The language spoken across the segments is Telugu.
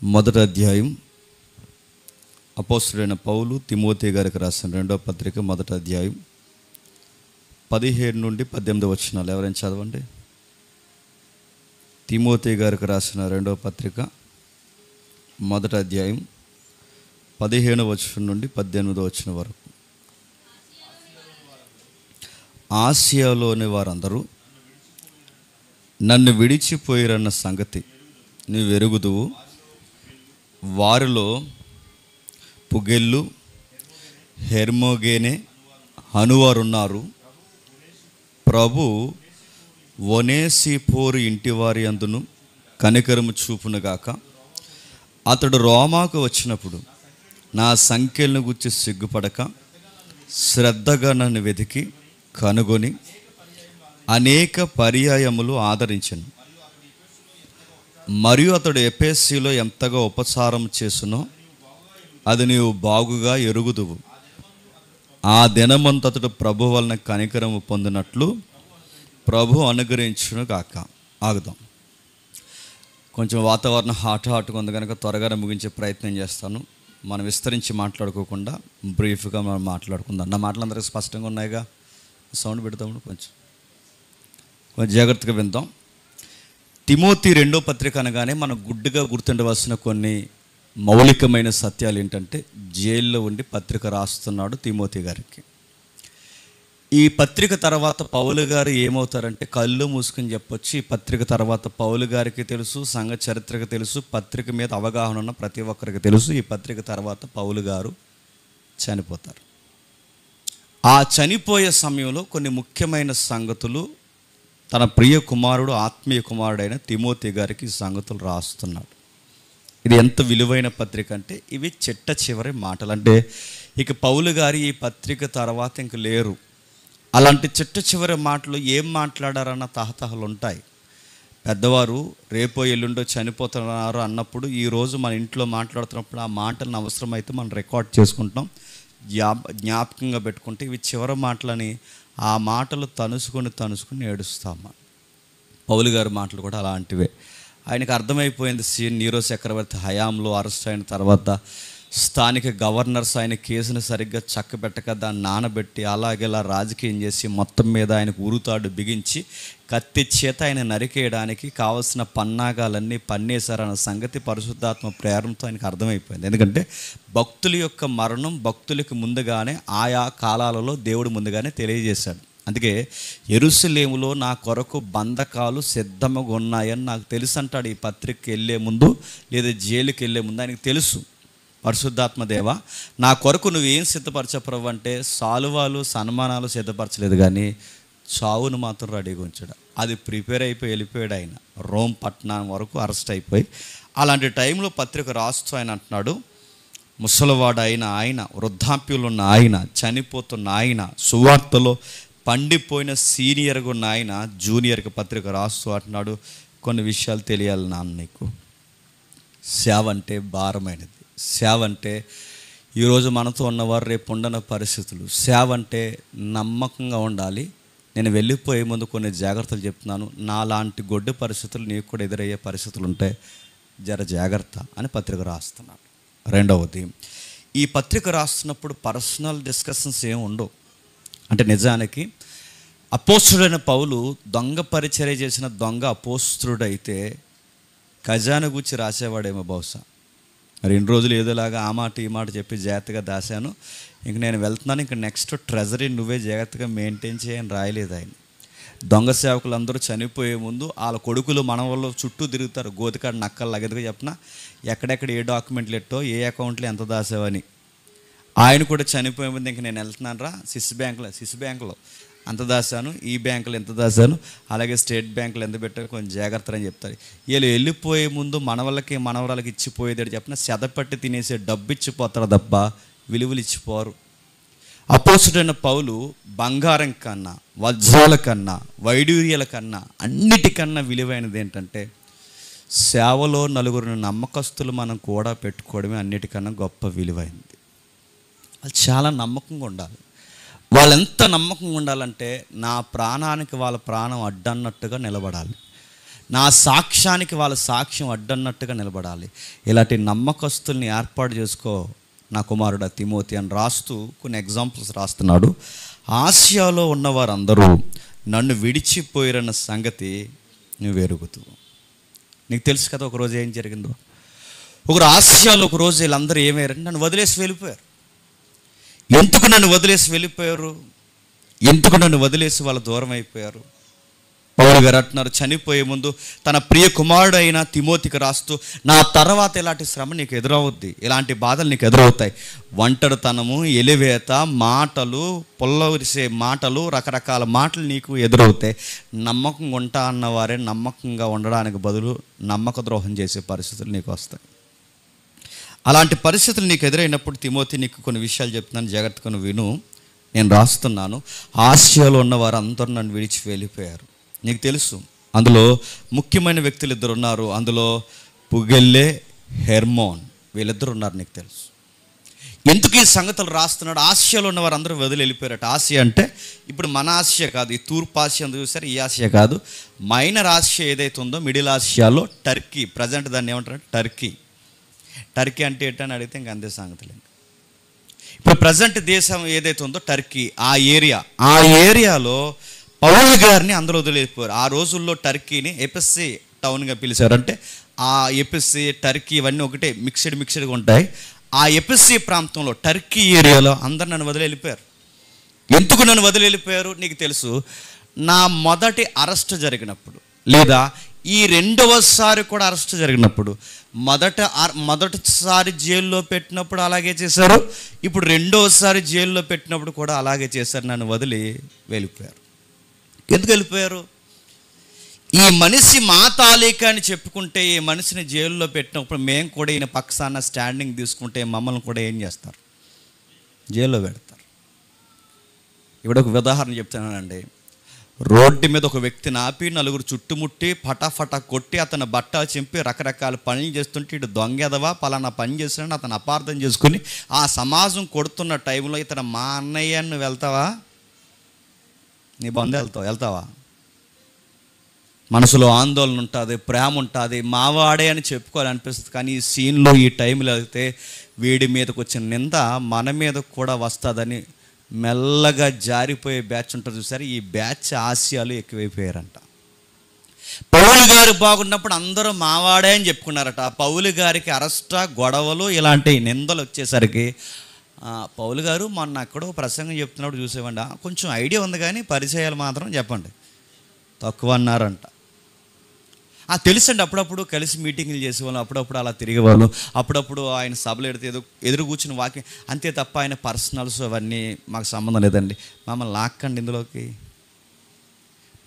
మొదటి అధ్యాయం అపోస్తలుడైన పౌలు తిమోతి గారికి రాసిన రెండవ పత్రిక మొదటి అధ్యాయం 17 నుండి 18 వచనాలు ఎవరైనా చదవండి. తిమోతి గారికి రాసిన రెండవ పత్రిక మొదటి అధ్యాయం 15 వచనం నుండి 18 వచనం వరకు. ఆసియాలోని వారందరూ నన్ను విడిచిపోయిరన్న సంగతి నీవు ఎరుగుదువు. వారిలో పుగెల్లు, హెర్మోగేనే అనువారున్నారు. ప్రభు ఒనేసిఫోరు ఇంటివారి అందును కనికరము చూపునుగాక. అతడు రోమాకు వచ్చినప్పుడు నా సంఖ్యలను గురించి సిగ్గుపడక శ్రద్ధగా నన్ను వెతికి కనుగొని అనేక పర్యాయములు ఆదరించెను. మరియు అతడు ఎఫెసీలో ఎంతగా ఉపచారం చేసునో అది నీవు బాగుగా ఎరుగుదువు. ఆ దినమంత అతడు ప్రభు వలన కనికరము పొందినట్లు ప్రభు అనుగ్రహించును గాక. ఆగుదాం. కొంచెం వాతావరణం హాట్గా ఉంది కనుక త్వరగా ముగించే ప్రయత్నం చేస్తాను. మనం విస్తరించి మాట్లాడుకోకుండా బ్రీఫ్గా మనం మాట్లాడుకుందాం. నా మాటలు అందరికీ స్పష్టంగా ఉన్నాయిగా? సౌండ్ పెడతాము, కొంచెం జాగ్రత్తగా విందాం. తిమోతి రెండో పత్రిక అనగానే మనం గుడ్డుగా గుర్తుండవలసిన కొన్ని మౌలికమైన సత్యాలు ఏంటంటే, జైల్లో ఉండి పత్రిక రాస్తున్నాడు తిమోతి గారికి. ఈ పత్రిక తర్వాత పౌలు గారు ఏమవుతారంటే కళ్ళు మూసుకుని చెప్పొచ్చు. ఈ పత్రిక తర్వాత పౌలు గారికి తెలుసు, సంఘ చరిత్రకు తెలుసు, పత్రిక మీద అవగాహన ఉన్న ప్రతి ఒక్కరికి తెలుసు, ఈ పత్రిక తర్వాత పౌలు గారు చనిపోతారు. ఆ చనిపోయే సమయంలో కొన్ని ముఖ్యమైన సంగతులు తన ప్రియ కుమారుడు, ఆత్మీయ కుమారుడైన తిమోతి గారికి ఈ సంగతులు రాస్తున్నాడు. ఇది ఎంత విలువైన పత్రిక అంటే ఇవి చిట్ట చివరి మాటలు. అంటే ఇక పౌలు గారు ఈ పత్రిక తర్వాత ఇంక లేరు. అలాంటి చిట్ట చివరి మాటలు ఏం మాట్లాడారన్న తహతహలు ఉంటాయి. పెద్దవారు రేపో ఎల్లుండో చనిపోతున్నారు అన్నప్పుడు ఈరోజు మన ఇంట్లో మాట్లాడుతున్నప్పుడు ఆ మాటలను అవసరమైతే మనం రికార్డ్ చేసుకుంటాం, జ్ఞాపకంగా పెట్టుకుంటే ఇవి చివరి మాటలని ఆ మాటలు తనుసుకొని ఏడుస్తాము. పౌలు గారి మాటలు కూడా అలాంటివే. ఆయనకు అర్థమైపోయింది, నీరో చక్రవర్తి హయాంలో అరెస్ట్ అయిన తర్వాత స్థానిక గవర్నర్స్ ఆయన కేసును సరిగ్గా చక్కబెట్టక దాన్ని నానబెట్టి అలాగేలా రాజకీయం చేసి మొత్తం మీద ఆయనకు ఉరుతాడు బిగించి కత్తి చేత ఆయన నరికేయడానికి కావలసిన పన్నాగాలన్నీ పన్నేశారన్న సంగతి పరిశుద్ధాత్మ ప్రేరణతో ఆయనకు అర్థమైపోయింది. ఎందుకంటే భక్తుల యొక్క మరణం భక్తులకు ముందుగానే ఆయా కాలాలలో దేవుడు ముందుగానే తెలియజేశాడు. అందుకే యెరూషలేములో నా కొరకు బంధకాలు సిద్ధంగా ఉన్నాయని నాకు తెలుసు అంటాడు. ఈ పత్రికకి వెళ్ళే ముందు లేదా జైలుకి వెళ్ళే ముందు ఆయనకు తెలుసు. పరిశుద్ధాత్మదేవ, నా కొరకు నువ్వేం సిద్ధపరచప్రవ్వు అంటే సాలువాలు సన్మానాలు సిద్ధపరచలేదు, కానీ చావును మాత్రం రెడీగా ఉంచాడు. అది ప్రిపేర్ అయిపోయి వెళ్ళిపోయాడు ఆయన. రోమ్ పట్టణం వరకు అరెస్ట్ అయిపోయి. అలాంటి టైంలో పత్రిక రాస్తూ ఆయన అంటున్నాడు, ముసలివాడు అయిన ఆయన, వృద్ధాప్యులు ఉన్న ఆయన, చనిపోతున్న ఆయన, సువార్తలో పండిపోయిన సీనియర్గా ఉన్న ఆయన జూనియర్కి పత్రిక రాస్తూ అంటున్నాడు, కొన్ని విషయాలు తెలియాలి నాన్న నీకు. సేవ అంటే భారమైనది. సేవ అంటే ఈరోజు మనతో ఉన్నవారు రేపు ఉండని పరిస్థితులు. సేవ అంటే నమ్మకంగా ఉండాలి. నేను వెళ్ళిపోయే ముందు కొన్ని జాగ్రత్తలు చెప్తున్నాను. నాలాంటి గొడ్డు పరిస్థితులు నీకు కూడా ఎదురయ్యే పరిస్థితులు ఉంటాయి, జర జాగ్రత్త అని పత్రిక రాస్తున్నాడు. రెండవది, ఈ పత్రిక రాస్తున్నప్పుడు పర్సనల్ డిస్కషన్స్ ఏమి ఉండవు. అంటే నిజానికి అపోస్తుడైన పౌలు దొంగ పరిచర్య చేసిన దొంగ అపోస్తుడైతే ఖజానా గురించి రాసేవాడేమో బహుశా. మరి ఇన్ని రోజులు ఏదోలాగా ఆ మాట ఈ మాట చెప్పి జాగ్రత్తగా దాశాను, ఇంక నేను వెళ్తున్నాను, ఇంక నెక్స్ట్ ట్రెజరీ నువ్వే జాగ్రత్తగా మెయింటైన్ చేయని రాయలేదు ఆయన. దొంగ సేవకులు అందరూ చనిపోయే ముందు వాళ్ళ కొడుకులు మనవల్లో చుట్టూ తిరుగుతారు, గోతికాడు నక్కలు లగదుగా చెప్పిన ఎక్కడెక్కడ ఏ డాక్యుమెంట్లు ఎట్టో ఏ అకౌంట్లో ఎంత దాసావని. ఆయన కూడా చనిపోయే ముందు ఇంక నేను వెళ్తున్నాను రా, సిస్ బ్యాంకులో అంత దాశాను, ఈ బ్యాంకులో ఎంత దాశాను, అలాగే స్టేట్ బ్యాంకులో ఎంత పెట్టారు, కొంచెం జాగ్రత్త అని చెప్తారు. వీళ్ళు వెళ్ళిపోయే ముందు మనవళ్ళకి మనవరాలకి ఇచ్చిపోయేది చెప్పిన సెదపట్టి తినేసే డబ్బు ఇచ్చిపోతారు తప్ప విలువలు ఇచ్చిపోరు. అపోస్తుడైన పౌలు బంగారం కన్నా, వజ్రాల కన్నా, వైడూర్యాల కన్నా అన్నిటికన్నా విలువైనది ఏంటంటే సేవలో నలుగురు నమ్మకస్తులు మనం కూడా పెట్టుకోవడమే అన్నిటికన్నా గొప్ప విలువైనది. అది చాలా నమ్మకంగా ఉండాలి. వాళ్ళు ఎంత నమ్మకంగా ఉండాలంటే నా ప్రాణానికి వాళ్ళ ప్రాణం అడ్డన్నట్టుగా నిలబడాలి. నా సాక్ష్యానికి వాళ్ళ సాక్ష్యం అడ్డన్నట్టుగా నిలబడాలి. ఇలాంటి నమ్మకస్తుల్ని ఏర్పాటు చేసుకో నా కుమారుడు తిమోతి అని రాస్తూ కొన్ని ఎగ్జాంపుల్స్ రాస్తున్నాడు. ఆసియాలో ఉన్నవారందరూ నన్ను విడిచిపోయారన్న సంగతి నువ్వు ఎరుగుతూ. నీకు తెలుసు కదా ఒకరోజు ఏం జరిగిందో. ఒకరు ఆసియాలో ఒకరోజు వీళ్ళందరూ ఏమయ్యారంటే నన్ను వదిలేసి వెళ్ళిపోయారు. ఎందుకు నన్ను వదిలేసి వెళ్ళిపోయారు? ఎందుకు నన్ను వదిలేసి వాళ్ళు దూరం అయిపోయారు? పౌలు గారు అంటున్నారు, చనిపోయే ముందు తన ప్రియ కుమారుడు అయిన తిమోతికి రాస్తూ, నా తర్వాత ఇలాంటి శ్రమ నీకు ఎదురవుద్ది, ఇలాంటి బాధలు నీకు ఎదురవుతాయి. ఒంటరితనము, ఎలివేత, మాటలు, పొల్లవిరిసే మాటలు, రకరకాల మాటలు నీకు ఎదురవుతాయి. నమ్మకంగా ఉంటా అన్నవారే నమ్మకంగా ఉండడానికి బదులు నమ్మక ద్రోహం చేసే పరిస్థితులు నీకు వస్తాయి. అలాంటి పరిస్థితులు నీకు ఎదురైనప్పుడు తిమోతి నీకు కొన్ని విషయాలు చెప్తున్నాను, జాగ్రత్తగా విను. నేను రాస్తున్నాను, ఆసియాలో ఉన్న వారు అందరూ నన్ను విడిచి వెళ్ళిపోయారు. నీకు తెలుసు అందులో ముఖ్యమైన వ్యక్తులు ఇద్దరు ఉన్నారు. అందులో పుగెల్లే, హెర్మోన్, వీళ్ళిద్దరు ఉన్నారు. నీకు తెలుసు ఎందుకు ఈ సంగతులు రాస్తున్నాడు? ఆసియాలో ఉన్న వారు అందరూ వదిలి వెళ్ళిపోయారట. ఆసియా అంటే ఇప్పుడు మన ఆసియా కాదు, ఈ తూర్పు ఆసియా చూసారు, ఈ ఆసియా కాదు. మైనర్ ఆసియా ఏదైతే ఉందో మిడిల్ ఆసియాలో టర్కీ, ప్రజెంట్ దాన్ని ఏమంటారు? టర్కీ. టర్కీ అంటే ఏంటని అడిగితే ఇంక అంతే సంగతులు. ఇప్పుడు ప్రజెంట్ దేశం ఏదైతే ఉందో టర్కీ, ఆ ఏరియాలో పౌలు గారిని అందరూ వదిలేకపోయారు. ఆ రోజుల్లో టర్కీని ఎపిస్సీ టౌన్గా పిలిచారు. అంటే ఆ ఎపిస్సీ, టర్కీ ఇవన్నీ ఒకటే మిక్స్డ్గా ఉంటాయి. ఆ ఎపిస్సీ ప్రాంతంలో టర్కీ ఏరియాలో అందరు నన్ను వదిలి వెళ్ళిపోయారు. ఎందుకు నన్ను వదిలి వెళ్ళిపోయారు? నీకు తెలుసు, నా మొదటి అరెస్ట్ జరిగినప్పుడు, లేదా ఈ రెండవసారి కూడా అరెస్ట్ జరిగినప్పుడు, మొదటిసారి జైల్లో పెట్టినప్పుడు అలాగే చేశారు, ఇప్పుడు రెండోసారి జైల్లో పెట్టినప్పుడు కూడా అలాగే చేశారు. నన్ను వదిలి వెళ్ళిపోయారు. ఎందుకు వెళ్ళిపోయారు? ఈ మనిషి మా తాలూకా అని చెప్పుకుంటే, ఈ మనిషిని జైల్లో పెట్టినప్పుడు మేము కూడా ఈయన పక్షాన స్టాండింగ్ తీసుకుంటే మమ్మల్ని కూడా ఏం చేస్తారు? జైల్లో పెడతారు. ఇప్పుడు ఒక ఉదాహరణ చెప్తున్నానండి. రోడ్డు మీద ఒక వ్యక్తిని ఆపి నలుగురు చుట్టుముట్టి ఫటాఫటా కొట్టి అతను బట్ట చింపి రకరకాల పనులు చేస్తుంటే, ఇటు దొంగెదవా పలానా పని చేస్తున్నాడు అతను అపార్థం చేసుకుని ఆ సమాజం కొడుతున్న టైంలో ఇతను మా అన్నయ్య నువ్వు వెళ్తావా? నీ బంధు వెళ్తావా? మనసులో ఆందోళన ఉంటుంది, ప్రేమ ఉంటుంది, మావాడే అని చెప్పుకోవాలనిపిస్తుంది. కానీ ఈ సీన్లో ఈ టైంలో అయితే వీడి మీదకి వచ్చిన నింద మన మీద కూడా వస్తుందని మెల్లగా జారిపోయే బ్యాచ్ ఉంటుంది చూసారు. ఈ బ్యాచ్ ఆసియాలు ఎక్కువైపోయారంట. పౌలు గారు బాగున్నప్పుడు అందరూ మావాడే అని చెప్పుకున్నారట. పౌలు గారికి అరెస్ట్, గొడవలు, ఇలాంటి నిందలు వచ్చేసరికి పౌలు గారు మొన్న అక్కడో ప్రసంగం చెప్తున్నప్పుడు చూసేవండి, కొంచెం ఐడియా ఉంది కానీ పరిచయాలు మాత్రం చెప్పండి తక్కువ అన్నారంట. తెలుసండి, అప్పుడప్పుడు కలిసి మీటింగ్లు చేసేవాళ్ళం, అప్పుడప్పుడు అలా తిరిగేవాళ్ళు, అప్పుడప్పుడు ఆయన సభలు ఎదురు కూర్చుని వాకింగ్, అంతే తప్ప ఆయన పర్సనల్స్ అవన్నీ మాకు సంబంధం లేదండి. మమ్మల్ని లాక్కండి ఇందులోకి.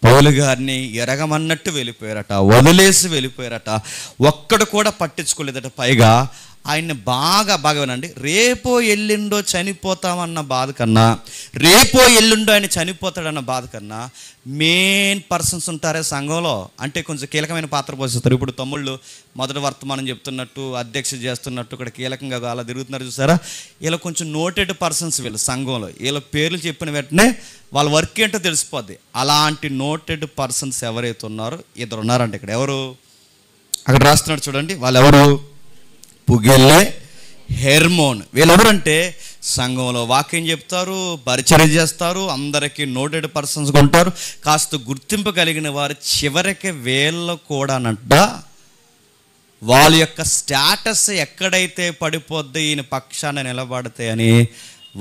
పౌలు గారిని ఎరగమన్నట్టు వెళ్ళిపోయారట, వదిలేసి వెళ్ళిపోయారట, ఒక్కడు కూడా పట్టించుకోలేదట. పైగా ఆయన్ని బాగా వినండి, రేపో ఎల్లుండో చనిపోతామన్న బాధ కన్నా, రేపో ఎల్లుండో ఆయన చనిపోతాడన్న బాధ కన్నా, మెయిన్ పర్సన్స్ ఉంటారే సంఘంలో, అంటే కొంచెం కీలకమైన పాత్ర పోషిస్తారు. ఇప్పుడు తమ్ముళ్ళు మొదటి వర్తమానం చెప్తున్నట్టు, అధ్యక్ష చేస్తున్నట్టు ఇక్కడ కీలకంగా అలా తిరుగుతున్నారు చూసారా. ఇలా కొంచెం నోటెడ్ పర్సన్స్ వీళ్ళు సంఘంలో, వీళ్ళ పేర్లు చెప్పిన వెంటనే వాళ్ళ వర్క్ ఏంటో తెలిసిపోద్ది. అలాంటి నోటెడ్ పర్సన్స్ ఎవరైతే ఉన్నారో ఇద్దరు ఉన్నారంటే ఇక్కడ. ఎవరు? అక్కడ రాస్తున్నాడు చూడండి, వాళ్ళు ఎవరు? పుగెల్లే, హెర్మోన్. వీళ్ళెవరంటే సంఘంలో వాక్యం చెప్తారు, పరిచర్య చేస్తారు, అందరికీ నోటెడ్ పర్సన్స్గా ఉంటారు, కాస్త గుర్తింపు కలిగిన వారు. చివరికి వీళ్ళు కూడానంట వాళ్ళ యొక్క స్టేటస్ ఎక్కడైతే పడిపోద్ది ఈయన పక్షాన నిలబడితే అని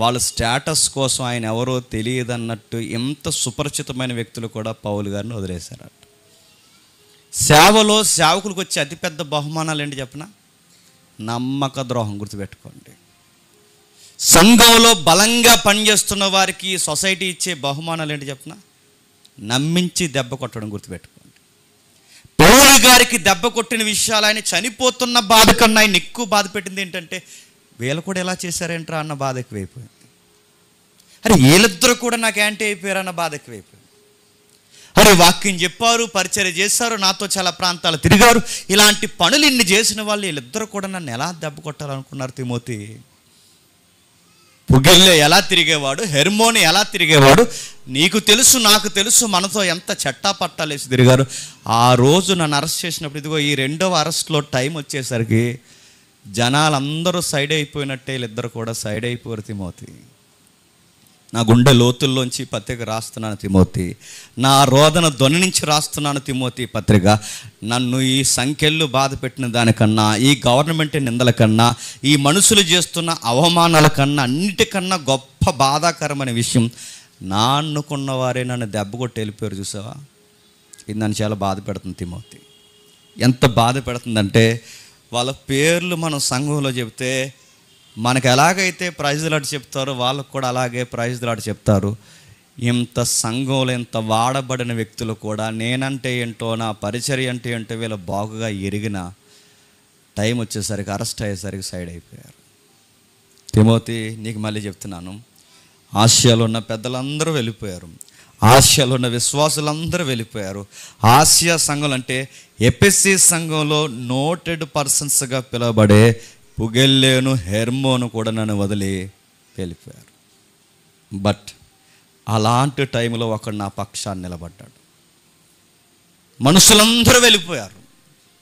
వాళ్ళ స్టేటస్ కోసం ఆయన ఎవరో తెలియదన్నట్టు ఎంత సుపరిచితమైన వ్యక్తులు కూడా పౌలు గారిని వదిలేశారట. సేవలో సేవకులకు వచ్చే అతిపెద్ద బహుమానాలు ఏంటి చెప్పనా? నమ్మక ద్రోహం. గుర్తుపెట్టుకోండి. సంఘంలో బలంగా పనిచేస్తున్న వారికి సొసైటీ ఇచ్చే బహుమానాలు ఏంటి చెప్పనా? నమ్మించి దెబ్బ కొట్టడం. గుర్తుపెట్టుకోండి. పౌలు గారికి దెబ్బ కొట్టిన విషయాలు, ఆయన చనిపోతున్న బాధ కన్నా ఆయన ఎక్కువ బాధ పెట్టింది ఏంటంటే, వీళ్ళు కూడా ఎలా చేశారేంట్రా అన్న బాధ ఎక్కువైపోయింది. అరే వీళ్ళిద్దరూ కూడా నాకు యాంటీ అయిపోయారన్న బాధ ఎక్కువైపోయింది. అరే వాక్యం చెప్పారు, పరిచర్య చేశారు, నాతో చాలా ప్రాంతాలు తిరిగారు, ఇలాంటి పనులు ఇన్ని చేసిన వాళ్ళు వీళ్ళిద్దరూ కూడా నన్ను ఎలా దెబ్బ కొట్టాలనుకున్నారు తిమోతి? పుగెల్లే ఎలా తిరిగేవాడు, హెర్మోని ఎలా తిరిగేవాడు, నీకు తెలుసు, నాకు తెలుసు, మనతో ఎంత చట్టా పట్టాలేసి తిరిగారు. ఆ రోజు నన్ను అరెస్ట్ చేసినప్పుడు, ఇదిగో ఈ రెండవ అరెస్ట్లో టైం వచ్చేసరికి జనాలందరూ సైడ్ అయిపోయినట్టే వీళ్ళిద్దరు కూడా సైడ్ అయిపోయారు. తిమోతి, నా గుండె లోతుల్లోంచి పత్రిక రాస్తున్నాను తిమోతి, నా రోదన ధ్వని నుంచి రాస్తున్నాను తిమోతి పత్రిక. నన్ను ఈ సంఖ్యలు బాధ పెట్టిన దానికన్నా, ఈ గవర్నమెంట్ నిందల కన్నా, ఈ మనుషులు చేస్తున్న అవమానాల కన్నా, అన్నిటికన్నా గొప్ప బాధాకరమైన విషయం, నా అనుకున్న వారే నన్ను దెబ్బ కొట్టి వెళ్ళిపోయారు. చూసావా, ఇది నన్ను చాలా బాధ పెడుతుంది తిమోతి. ఎంత బాధ పెడుతుందంటే, వాళ్ళ పేర్లు మనం సంఘంలో చెబితే మనకు ఎలాగైతే ప్రైజ్ లాట్ చెప్తారో వాళ్ళకు కూడా అలాగే ప్రైజ్ లాట్ చెప్తారు. ఇంత సంఘంలో ఇంత వాడబడిన వ్యక్తులు కూడా నేనంటే ఏంటో, నా పరిచర్య అంటే ఏంటో వీళ్ళు బాగుగా ఎరిగిన టైం వచ్చేసరికి, అరెస్ట్ అయ్యేసరికి సైడ్ అయిపోయారు. తిమోతి, నీకు మళ్ళీ చెప్తున్నాను, ఆసియాలో ఉన్న పెద్దలందరూ వెళ్ళిపోయారు, ఆసియాలో ఉన్న విశ్వాసులందరూ వెళ్ళిపోయారు. ఆసియా సంఘం అంటే ఎఫెసీ సంఘంలో నోటెడ్ పర్సన్స్గా పిలువబడే పుగెల్లేను, హెర్మోను కూడా నన్ను వదిలి వెళ్ళిపోయారు. బట్ అలాంటి టైంలో ఒకడు నా పక్షాన్ని నిలబడ్డాడు. మనుషులందరూ వెళ్ళిపోయారు,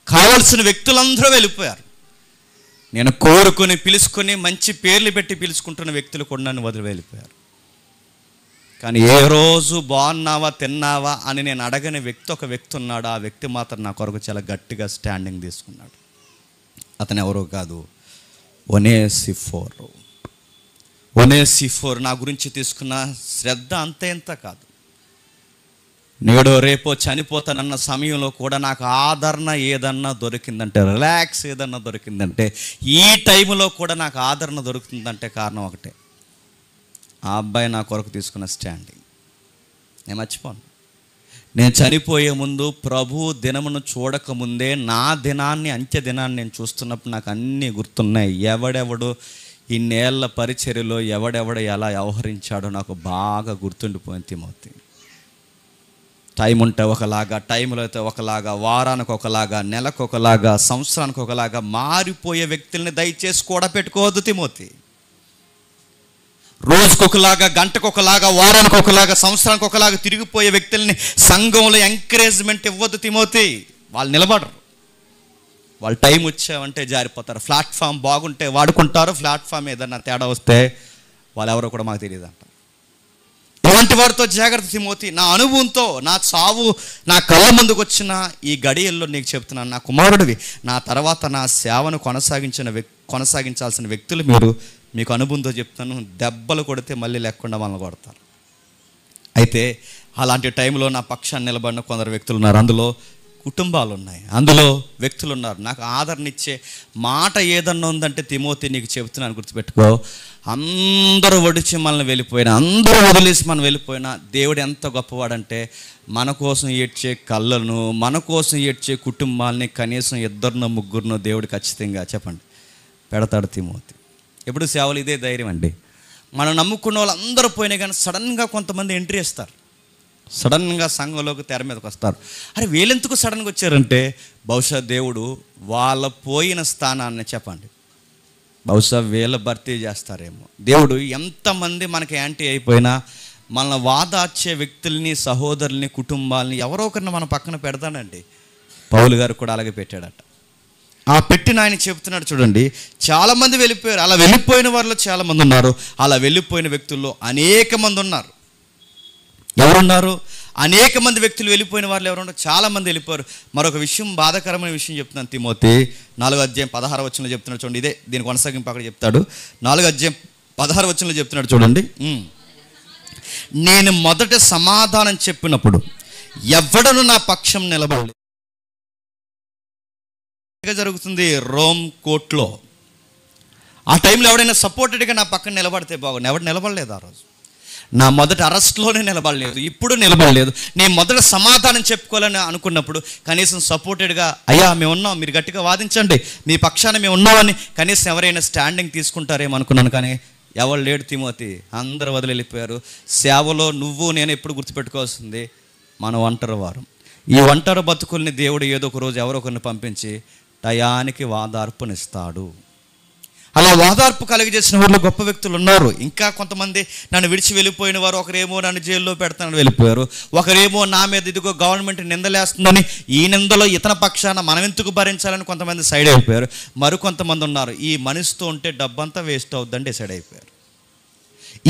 కావలసిన వ్యక్తులందరూ వెళ్ళిపోయారు, నేను కోరుకుని పిలుచుకొని మంచి పేర్లు పెట్టి పిలుచుకుంటున్న వ్యక్తులు కూడా నన్ను వదిలి వెళ్ళిపోయారు. కానీ ఏ రోజు బాగున్నావా, తిన్నావా అని నేను అడగని వ్యక్తి ఒక వ్యక్తి ఉన్నాడు. ఆ వ్యక్తి మాత్రం నా కొరకు చాలా గట్టిగా స్టాండింగ్ తీసుకున్నాడు. అతను ఎవరో కాదు, ఒనేసిఫోరు. ఒనేసిఫోరు నా గురించి తీసుకున్న శ్రద్ధ అంతే ఇంత కాదు. నేడో రేపో చనిపోతానన్న సమయంలో కూడా నాకు ఆదరణ ఏదన్నా దొరికిందంటే, రిలాక్స్ ఏదన్నా దొరికిందంటే, ఈ టైంలో కూడా నాకు ఆదరణ దొరుకుతుందంటే కారణం ఒకటే, ఆ అబ్బాయి నా కొరకు తీసుకున్న స్టాండింగ్. నేను మర్చిపోను. నేను చనిపోయే ముందు ప్రభు దినమును చూడకముందే నా దినాన్ని, అంత్య దినాన్ని నేను చూస్తున్నప్పుడు నాకు అన్నీ గుర్తున్నాయి. ఎవడెవడు ఇన్నేళ్ల పరిచర్యలో ఎవడెవడు ఎలా వ్యవహరించాడో నాకు బాగా గుర్తుండిపోయింది తిమోతి. టైం ఉంటే ఒకలాగా, టైంలో అయితే ఒకలాగా, వారానికి ఒకలాగా, నెలకు ఒకలాగా, సంవత్సరానికి ఒకలాగా మారిపోయే వ్యక్తుల్ని దయచేసి కూడా పెట్టుకోవద్దు తిమోతి. రోజుకొకలాగా, గంటకొకలాగా, వారానికి ఒకలాగా, సంవత్సరానికి ఒకలాగా తిరిగిపోయే వ్యక్తుల్ని సంఘంలో ఎంకరేజ్మెంట్ ఇవ్వద్దు తిమోతి. వాళ్ళు నిలబడరు, వాళ్ళు టైం వచ్చామంటే జారిపోతారు. ప్లాట్ఫామ్ బాగుంటే వాడుకుంటారు, ప్లాట్ఫామ్ ఏదన్నా తేడా వస్తే వాళ్ళు ఎవరో కూడా మాకు తెలియదు అంటారు. ఇలాంటి వారితో జాగ్రత్త తిమోతి. నా అనుభవంతో, నా చావు నా కళ్ళ ముందుకు వచ్చిన ఈ గడియల్లో నీకు చెప్తున్నాను, నా కుమారుడివి, నా తర్వాత నా సేవను కొనసాగించాల్సిన వ్యక్తులు మీరు. మీకు అనుభవంతో చెప్తాను, దెబ్బలు కొడితే మళ్ళీ లేకుండా మనల్ని కొడతారు. అయితే అలాంటి టైంలో నా పక్షాన్ని నిలబడిన కొందరు వ్యక్తులు ఉన్నారు. అందులో కుటుంబాలు ఉన్నాయి, అందులో వ్యక్తులు ఉన్నారు. నాకు ఆదరణ ఇచ్చే మాట ఏదన్నా ఉందంటే తిమోతి నీకు చెబుతున్నాను, గుర్తుపెట్టుకో. అందరూ ఒడిచి మనల్ని వెళ్ళిపోయినా, అందరూ వదిలేసి మనం వెళ్ళిపోయినా, దేవుడు ఎంత గొప్పవాడంటే మన కోసం ఏడ్చే కళ్ళను, మన కోసం ఏడ్చే కుటుంబాలని కనీసం 2 3 దేవుడు ఖచ్చితంగా చెప్పండి పెడతాడు తిమోతి. ఎప్పుడు సేవలు ఇదే ధైర్యం అండి. మనం నమ్ముకున్న వాళ్ళందరూ పోయినా కానీ సడన్గా కొంతమంది ఎంట్రీ ఇస్తారు, సడన్గా సంఘంలోకి తెర మీదకి వస్తారు. అరే వీళ్ళెందుకు సడన్గా వచ్చారంటే బహుశా దేవుడు వాళ్ళ పోయిన స్థానాన్ని చెప్పండి, బహుశా వీళ్ళ భర్తీ చేస్తారేమో. దేవుడు ఎంతమంది మనకి యాంటీ అయిపోయినా మనల్ని వాదార్చే వ్యక్తుల్ని, సహోదరుల్ని, కుటుంబాలని ఎవరో ఒకరిని మన పక్కన పెడతానండి. పౌలు గారు కూడా అలాగే పెట్టాడట. ఆ పెట్టిన ఆయన చెప్తున్నాడు చూడండి, చాలామంది వెళ్ళిపోయారు. అలా వెళ్ళిపోయిన వారిలో చాలామంది ఉన్నారు, అలా వెళ్ళిపోయిన వ్యక్తుల్లో అనేక మంది ఉన్నారు. ఎవరున్నారు? అనేక మంది వ్యక్తులు వెళ్ళిపోయిన వాళ్ళు ఎవరున్నారు? చాలామంది వెళ్ళిపోయారు. మరొక విషయం, బాధాకరమైన విషయం చెప్తున్నాను తిమోతి. 4వ అధ్యాయం 16వ వచనంలో చెప్తున్నాడు చూడండి, ఇదే దీని కొనసాగింపు అక్కడ చెప్తాడు. 4వ అధ్యాయం 16వ వచనంలో చెప్తున్నాడు చూడండి, నేను మొదట సమాధానం చెప్పినప్పుడు ఎవడను నా పక్షం నిలబడలేదు. జరుగుతుంది రోమ్ కోర్టులో. ఆ టైంలో ఎవడైనా సపోర్టెడ్గా నా పక్కన నిలబడితే బాగుంది. ఎవడు నిలబడలేదు ఆ రోజు. నా మొదటి అరెస్ట్లోనే నిలబడలేదు, ఇప్పుడు నిలబడలేదు. నేను మొదట సమాధానం చెప్పుకోవాలని అనుకున్నప్పుడు కనీసం సపోర్టెడ్గా, అయ్యా మేము ఉన్నాం, మీరు గట్టిగా వాదించండి, మీ పక్షాన మేము ఉన్నామని కనీసం ఎవరైనా స్టాండింగ్ తీసుకుంటారేమో అనుకున్నాను. కానీ ఎవరు లేడు తిమోతి, అందరూ వదిలి వెళ్ళిపోయారు. సేవలో నువ్వు నేను ఎప్పుడు గుర్తుపెట్టుకోవాల్సింది, మనం ఒంటరి వారు. ఈ ఒంటరి బతుకుల్ని దేవుడు ఏదో ఒక రోజు ఎవరో ఒకరిని పంపించి టయానికి వాదార్పునిస్తాడు. అలా ఓదార్పు కలిగజేసిన వారిలో గొప్ప వ్యక్తులు ఉన్నారు. ఇంకా కొంతమంది నన్ను విడిచి వెళ్ళిపోయిన వారు, ఒకరేమో నన్ను జైల్లో పెడతానని వెళ్ళిపోయారు, ఒకరేమో నా మీద ఇదిగో గవర్నమెంట్ నిందలేస్తుందని ఈ నిందలో ఇతర పక్షాన మనం ఎందుకు భరించాలని కొంతమంది సైడ్ అయిపోయారు. మరికొంతమంది ఉన్నారు, ఈ మనిషితో ఉంటే డబ్బంతా వేస్ట్ అవుద్దని డిసైడ్ అయిపోయారు.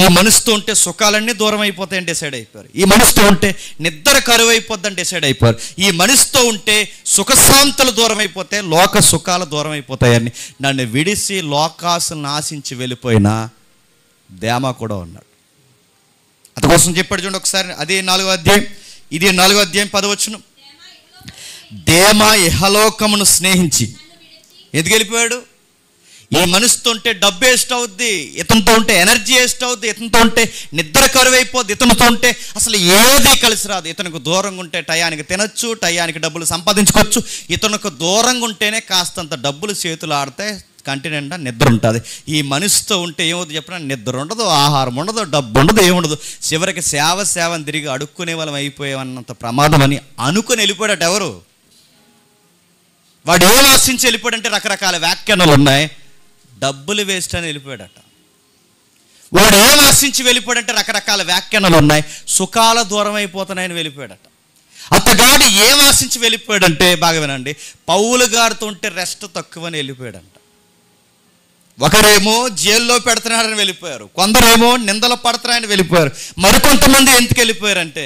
ఈ మనసుతో ఉంటే సుఖాలన్నీ దూరం అయిపోతాయని డిసైడ్ అయిపోయారు. ఈ మనసుతో ఉంటే నిద్ర కరువు అయిపోద్దని డిసైడ్ అయిపోయారు. ఈ మనసుతో ఉంటే సుఖశాంతులు దూరం అయిపోతే లోక సుఖాలు దూరం అయిపోతాయని నన్ను విడిసి లోకాసులను ఆశించి వెళ్ళిపోయిన దేమా కూడా ఉన్నాడు. అందుకోసం చెప్పాడు చూడండి ఒకసారి, అదే 4వ అధ్యాయం, ఇది 4వ అధ్యాయం 10వ వచనం. దేమా ఇహలోకమును స్నేహించి ఎందుకు వెళ్ళిపోయాడు? ఈ మనసుతో ఉంటే డబ్బు వేస్ట్ అవుద్ది, ఇతనితో ఉంటే ఎనర్జీ వేస్ట్ అవుద్ది, ఇతనితో ఉంటే నిద్ర కరువు అయిపోద్ది, ఇతనితో ఉంటే అసలు ఏది కలిసి రాదు. ఇతనికి దూరంగా ఉంటే టయానికి తినచ్చు, టయానికి డబ్బులు సంపాదించుకోవచ్చు. ఇతనికి దూరంగా ఉంటేనే కాస్తంత డబ్బులు చేతులు ఆడితే కంటి నిండా నిద్ర ఉంటుంది. ఈ మనసుతో ఉంటే ఏమవుతుంది చెప్పిన, నిద్ర ఉండదు, ఆహారం ఉండదు, డబ్బు ఉండదు, ఏముండదు. చివరికి సేవని తిరిగి అడుక్కునే వాళ్ళం అయిపోయామన్నంత ప్రమాదం అని అనుకుని వెళ్ళిపోయాడట. ఎవరు వాడు ఏం ఆశించి వెళ్ళిపోయాడంటే రకరకాల వ్యాఖ్యానాలు ఉన్నాయి. డబ్బులు వేస్ట్ అని వెళ్ళిపోయాడట. వాడు ఏం ఆశించి వెళ్ళిపోయాడంటే రకరకాల వ్యాఖ్యానాలు ఉన్నాయి. సుఖాల దూరం అయిపోతున్నాయని వెళ్ళిపోయాడట. అతగాడు ఏం ఆశించి వెళ్ళిపోయాడంటే బాగా వినండి, పౌలు గారితో ఉంటే రెస్ట్ తక్కువని వెళ్ళిపోయాడంట. ఒకరేమో జైల్లో పెడుతున్నారని వెళ్ళిపోయారు, కొందరేమో నిందలు పడుతున్నాయని వెళ్ళిపోయారు. మరికొంతమంది ఎందుకు వెళ్ళిపోయారంటే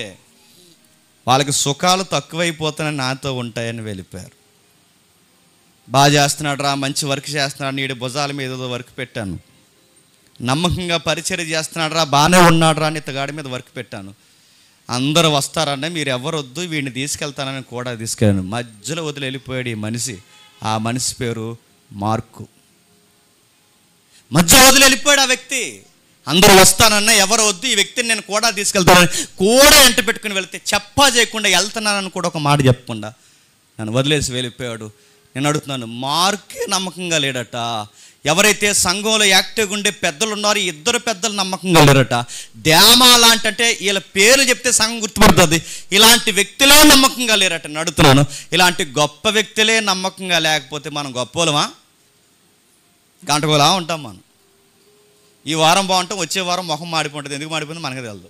వాళ్ళకి సుఖాలు తక్కువైపోతున్నాయని నాతో ఉంటాయని వెళ్ళిపోయారు. బాగా చేస్తున్నాడు రా, మంచి వర్క్ చేస్తున్నాడు, నీడి భుజాల మీద ఏదో వర్క్ పెట్టాను, నమ్మకంగా పరిచర్య చేస్తున్నాడు రా, బాగానే ఉన్నాడు రా అని ఇతగాడి మీద వర్క్ పెట్టాను, అందరూ వస్తారన్న మీరు ఎవరు వద్దు, వీడిని తీసుకెళ్తానని కూడా తీసుకెళ్ళాను. మధ్యలో వదిలి వెళ్ళిపోయాడు ఈ మనిషి. ఆ మనిషి పేరు మార్కు. మధ్యలో వదిలి వెళ్ళిపోయాడు ఆ వ్యక్తి. అందరూ వస్తానన్న ఎవరు వద్దు, ఈ వ్యక్తిని నేను కూడా తీసుకెళ్తానని కూడా ఎంట పెట్టుకుని వెళ్తే చెప్పా చేయకుండా వెళ్తున్నానని కూడా ఒక మాట చెప్పకుండా నన్ను వదిలేసి వెళ్ళిపోయాడు. నేను అడుగుతున్నాను, మార్కే నమ్మకంగా లేడట. ఎవరైతే సంఘంలో యాక్టివ్గా ఉండే పెద్దలు ఉన్నారో ఇద్దరు పెద్దలు నమ్మకంగా లేరట. దేమా లాంటి వీళ్ళ పేరు చెప్తే సంఘం గుర్తుపడుతుంది, ఇలాంటి వ్యక్తులే నమ్మకంగా లేరట. నేను అడుగుతున్నాను, ఇలాంటి గొప్ప వ్యక్తులే నమ్మకంగా లేకపోతే మనం గొప్పలమా? గంటకోలా ఉంటాం మనం. ఈ వారం బాగుంటాం, వచ్చే వారం మొహం మాడిపోతుంది. ఎందుకు మాడిపోయింది మనకు తెలియదు.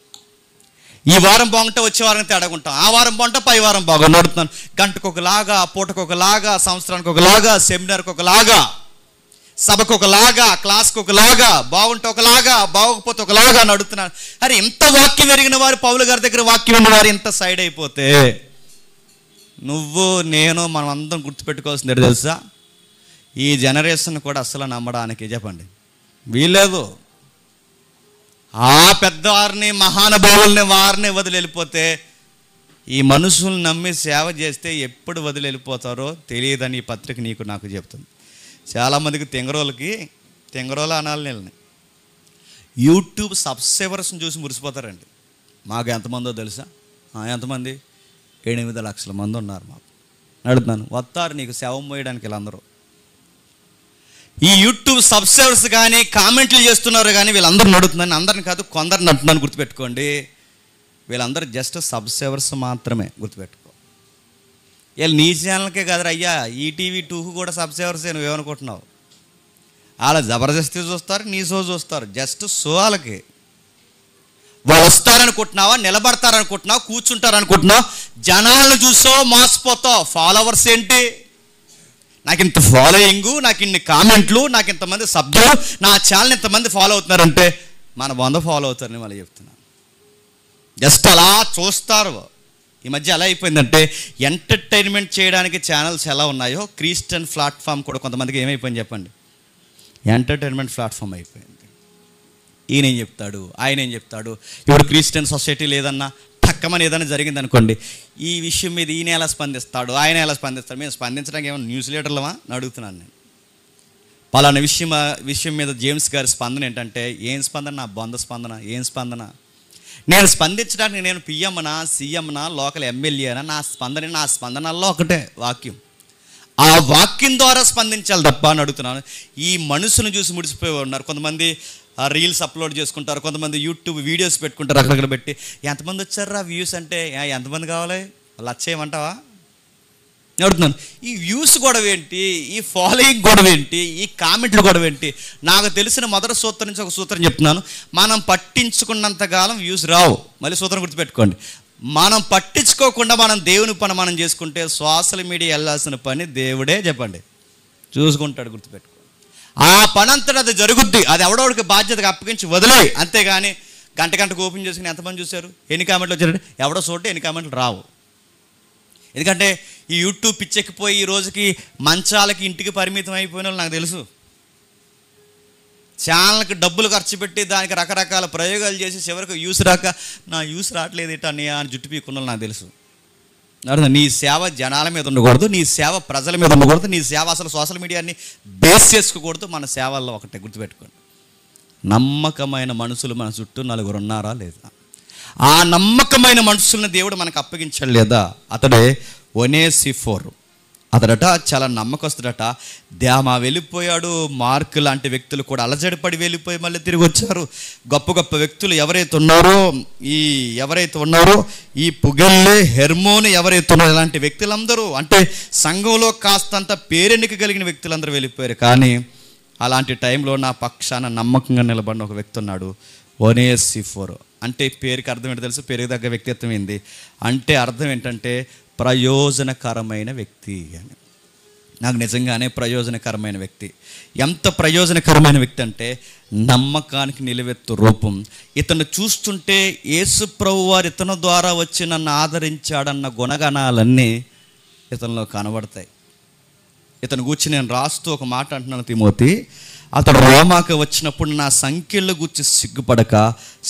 ఈ వారం బాగుంటే వచ్చే వారం తేడాగుంటాం, ఆ వారం బాగుంటే పై వారం బాగా. నడుతున్నాను, గంటకు ఒకలాగా, పూటకు ఒకలాగా, సంవత్సరానికి ఒకలాగా, సెమినార్కి ఒకలాగా, సభకు ఒకలాగా, క్లాస్కి ఒకలాగా, బాగుంటే ఒకలాగా, బాగోకపోతే ఒకలాగా నడుతున్నాను. అరే ఇంత వాక్యం ఎరిగిన వారు, పౌలు గారి దగ్గర వాక్యం ఉన్నవారు ఇంత సైడ్ అయిపోతే నువ్వు నేను మనం అందరం గుర్తుపెట్టుకోవాల్సింది ఏంటో తెలుసా? ఈ జనరేషన్ కూడా అసలు నమ్మడానికి చెప్పండి వీల్లేదు. ఆ పెద్దవారిని, మహానుభావుల్ని, వారిని వదిలి వెళ్ళిపోతే ఈ మనుషుల్ని నమ్మి సేవ చేస్తే ఎప్పుడు వదిలి వెళ్ళిపోతారో తెలియదని ఈ పత్రిక నీకు నాకు చెప్తుంది. చాలామందికి తెంగరోలు అనాలి నీళ్ళని యూట్యూబ్ సబ్స్క్రైబర్స్ని చూసి మురిసిపోతారండి. మాకు ఎంతమందో తెలుసా? ఎంతమంది? 8 లక్షల మంది ఉన్నారు మాకు. అడుగుతున్నాను, వస్తారు నీకు సేవ మోయడానికి వీళ్ళందరూ. ఈ యూట్యూబ్ సబ్స్క్రైబర్స్ కానీ కామెంట్లు చేస్తున్నారు కానీ వీళ్ళందరూ నడుతున్నాను, అందరిని కాదు కొందరిని అంటున్నాను, గుర్తుపెట్టుకోండి. వీళ్ళందరూ జస్ట్ సబ్స్క్రైబర్స్ మాత్రమే, గుర్తుపెట్టుకో. వీళ్ళు నీ ఛానల్కే కాదు అయ్యా, ఈటీవీ 2కు కూడా సబ్స్క్రైబర్సే. నువ్వేమనుకుంటున్నావు? వాళ్ళ జబర్దస్తి చూస్తారు, నీ షో చూస్తారు, జస్ట్ షో వాళ్ళకి. వాళ్ళు వస్తారనుకుంటున్నావా, నిలబడతారనుకుంటున్నావు, కూర్చుంటారనుకుంటున్నావు, జనాలను చూసో మోసపోతావు. ఫాలోవర్స్ ఏంటి? నాకు ఇంత ఫాలోయింగు, నాకు ఇన్ని కామెంట్లు, నాకు ఇంతమంది సభ్యులు, నా ఛానల్ ఇంతమంది ఫాలో అవుతున్నారంటే మన 100 ఫాలో అవుతారని మళ్ళీ చెప్తున్నాను. జస్ట్ అలా చూస్తారు. ఈ మధ్య ఎలా అయిపోయిందంటే ఎంటర్టైన్మెంట్ చేయడానికి ఛానల్స్ ఎలా ఉన్నాయో క్రిస్టియన్ ప్లాట్ఫామ్ కూడా కొంతమందికి ఏమైపోయింది చెప్పండి? ఎంటర్టైన్మెంట్ ప్లాట్ఫామ్ అయిపోయింది. ఈయన ఏం చెప్తాడు, ఆయన ఏం చెప్తాడు. ఇప్పుడు క్రిస్టియన్ సొసైటీ లేదన్నా టక్కమని ఏదైనా జరిగింది అనుకోండి, ఈ విషయం మీద ఈయన ఎలా స్పందిస్తాడు, ఆయన ఎలా స్పందిస్తాడు. మేము స్పందించడానికి ఏమైనా న్యూస్ లీడర్లమా అని అడుగుతున్నాను నేను. పలానా విషయం మీద జేమ్స్ గారి స్పందన ఏంటంటే, ఏం స్పందన? నా బొంద స్పందన. ఏం స్పందన? నేను స్పందించడానికి నేను పిఎంనా, సీఎంనా, లోకల్ ఎమ్మెల్యేనా? నా స్పందనల్లో ఒకటే వాక్యం. ఆ వాక్యం ద్వారా స్పందించాలి తప్ప అని అడుగుతున్నాను. ఈ మనసును చూసి ముడిసిపోయి ఉన్నారు. కొంతమంది రీల్స్ అప్లోడ్ చేసుకుంటారు, కొంతమంది యూట్యూబ్ వీడియోస్ పెట్టుకుంటారు, అక్కడక్కడ పెట్టి ఎంతమంది వచ్చారా వ్యూస్ అంటే ఎంతమంది కావాలి? 1,00,000 ఏమంటావా? నేను అడుగుతున్నాను, ఈ వ్యూస్ గొడవ ఏంటి, ఈ ఫాలోయింగ్ గొడవ ఏంటి, ఈ కామెంట్లు గొడవ ఏంటి? నాకు తెలిసిన మొదటి సూత్రం నుంచి ఒక సూత్రం చెప్తున్నాను. మనం పట్టించుకున్నంతకాలం వ్యూస్ రావు. మళ్ళీ సూత్రం గుర్తుపెట్టుకోండి. మనం పట్టించుకోకుండా మనం దేవుని పని మనం చేసుకుంటే సోషల్ మీడియా వెళ్ళాల్సిన పని దేవుడే చెప్పండి చూసుకుంటాడు. గుర్తుపెట్టుకోండి. ఆ పని అంతటా అది జరుగుద్ది. అది ఎవడోడికి బాధ్యతగా అప్పగించి వదిలేయి. అంతేగాని గంటకు ఓపెన్ చేసుకుని ఎంతమంది చూశారు, ఎన్ని కామెంట్లు వచ్చారు, ఎవడో చోటే ఎన్ని కామెంట్లు రావు. ఎందుకంటే ఈ యూట్యూబ్ పిచ్చెక్కిపోయి ఈ రోజుకి మంచాలకి ఇంటికి పరిమితం అయిపోయిన వాళ్ళు నాకు తెలుసు. ఛానల్కి డబ్బులు ఖర్చు పెట్టి దానికి రకరకాల ప్రయోగాలు చేసి చివరికి యూస్ రాక నా యూస్ రావట్లేదు ఇట అని జుట్టు పీక్కున్న వాళ్ళు నాకు తెలుసు. నీ సేవ జనాల మీద ఉండకూడదు, నీ సేవ ప్రజల మీద ఉండకూడదు, నీ సేవ అసలు సోషల్ మీడియాని బేస్ చేసుకోకూడదు. మన సేవల్లో ఒకటే గుర్తుపెట్టుకోండి, నమ్మకమైన మనుషులు మన చుట్టూ నలుగురు ఉన్నారా లేదా? ఆ నమ్మకమైన మనుషుల్ని దేవుడు మనకు అప్పగించాడు లేదా? అతడే ఒనేసిఫోరు. అతడట చాలా నమ్మకస్తుడట. దేమా వెళ్ళిపోయాడు. మార్క్ లాంటి వ్యక్తులు కూడా అలజడిపడి వెళ్ళిపోయి మళ్ళీ తిరిగి వచ్చారు. గొప్ప గొప్ప వ్యక్తులు ఎవరైతే ఉన్నారో ఈ పుగెల్లే, హెర్మోని ఎవరైతే ఉన్నారో ఇలాంటి వ్యక్తులందరూ, అంటే సంఘంలో కాస్తంత పేరెన్నిక కలిగిన వ్యక్తులందరూ వెళ్ళిపోయారు. కానీ అలాంటి టైంలో నా పక్షాన నమ్మకంగా నిలబడిన ఒక వ్యక్తి ఉన్నాడు, ఒనేసిఫోరు. అంటే పేరుకి అర్థం ఏంటో తెలుసు? పేరుకి తగ్గ వ్యక్తిత్వం ఏంది అంటే అర్థం ఏంటంటే ప్రయోజనకరమైన వ్యక్తి అని. నాకు నిజంగానే ప్రయోజనకరమైన వ్యక్తి. ఎంత ప్రయోజనకరమైన వ్యక్తి అంటే నమ్మకానికి నిలువెత్తు రూపం. ఇతను చూస్తుంటే యేసు ప్రభువు వారు ఇతను ద్వారా వచ్చి నన్ను ఆదరించాడన్న గుణగణాలన్నీ ఇతనిలో కనబడతాయి. ఇతను గూర్చి నేను రాస్తూ ఒక మాట అంటున్నాను, తిమోతి, అతడు రోమాకు వచ్చినప్పుడు నా సంఖ్యలు గూర్చి సిగ్గుపడక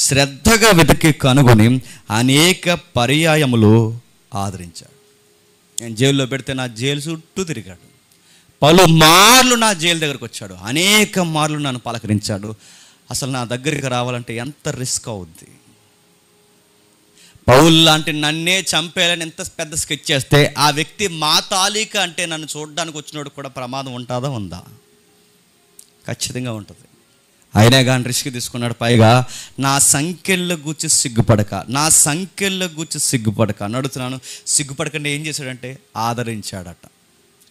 శ్రద్ధగా వెతికి కనుగొని అనేక పర్యాయములు ఆదరించాడు. నేను జైల్లో పెడితే నా జైలు చుట్టూ తిరిగాడు. పలుమార్లు నా జైలు దగ్గరకు వచ్చాడు. అనేక మార్లు నన్ను పలకరించాడు. అసలు నా దగ్గరికి రావాలంటే ఎంత రిస్క్ అవుద్ది. పౌలు లాంటి నన్నే చంపేయాలని ఎంత పెద్ద స్కెచ్ చేస్తే ఆ వ్యక్తి మా తాలీక అంటే నన్ను చూడడానికి వచ్చినోడు కూడా ప్రమాదం ఉంటుందా? ఉందా? ఖచ్చితంగా ఉంటుంది. అయినా కానీ రిస్క్ తీసుకున్నాడు. పైగా నా సంఖ్యల్లో గూర్చి సిగ్గుపడక నడుతున్నాను. సిగ్గుపడకంటే ఏం చేశాడంటే ఆదరించాడట.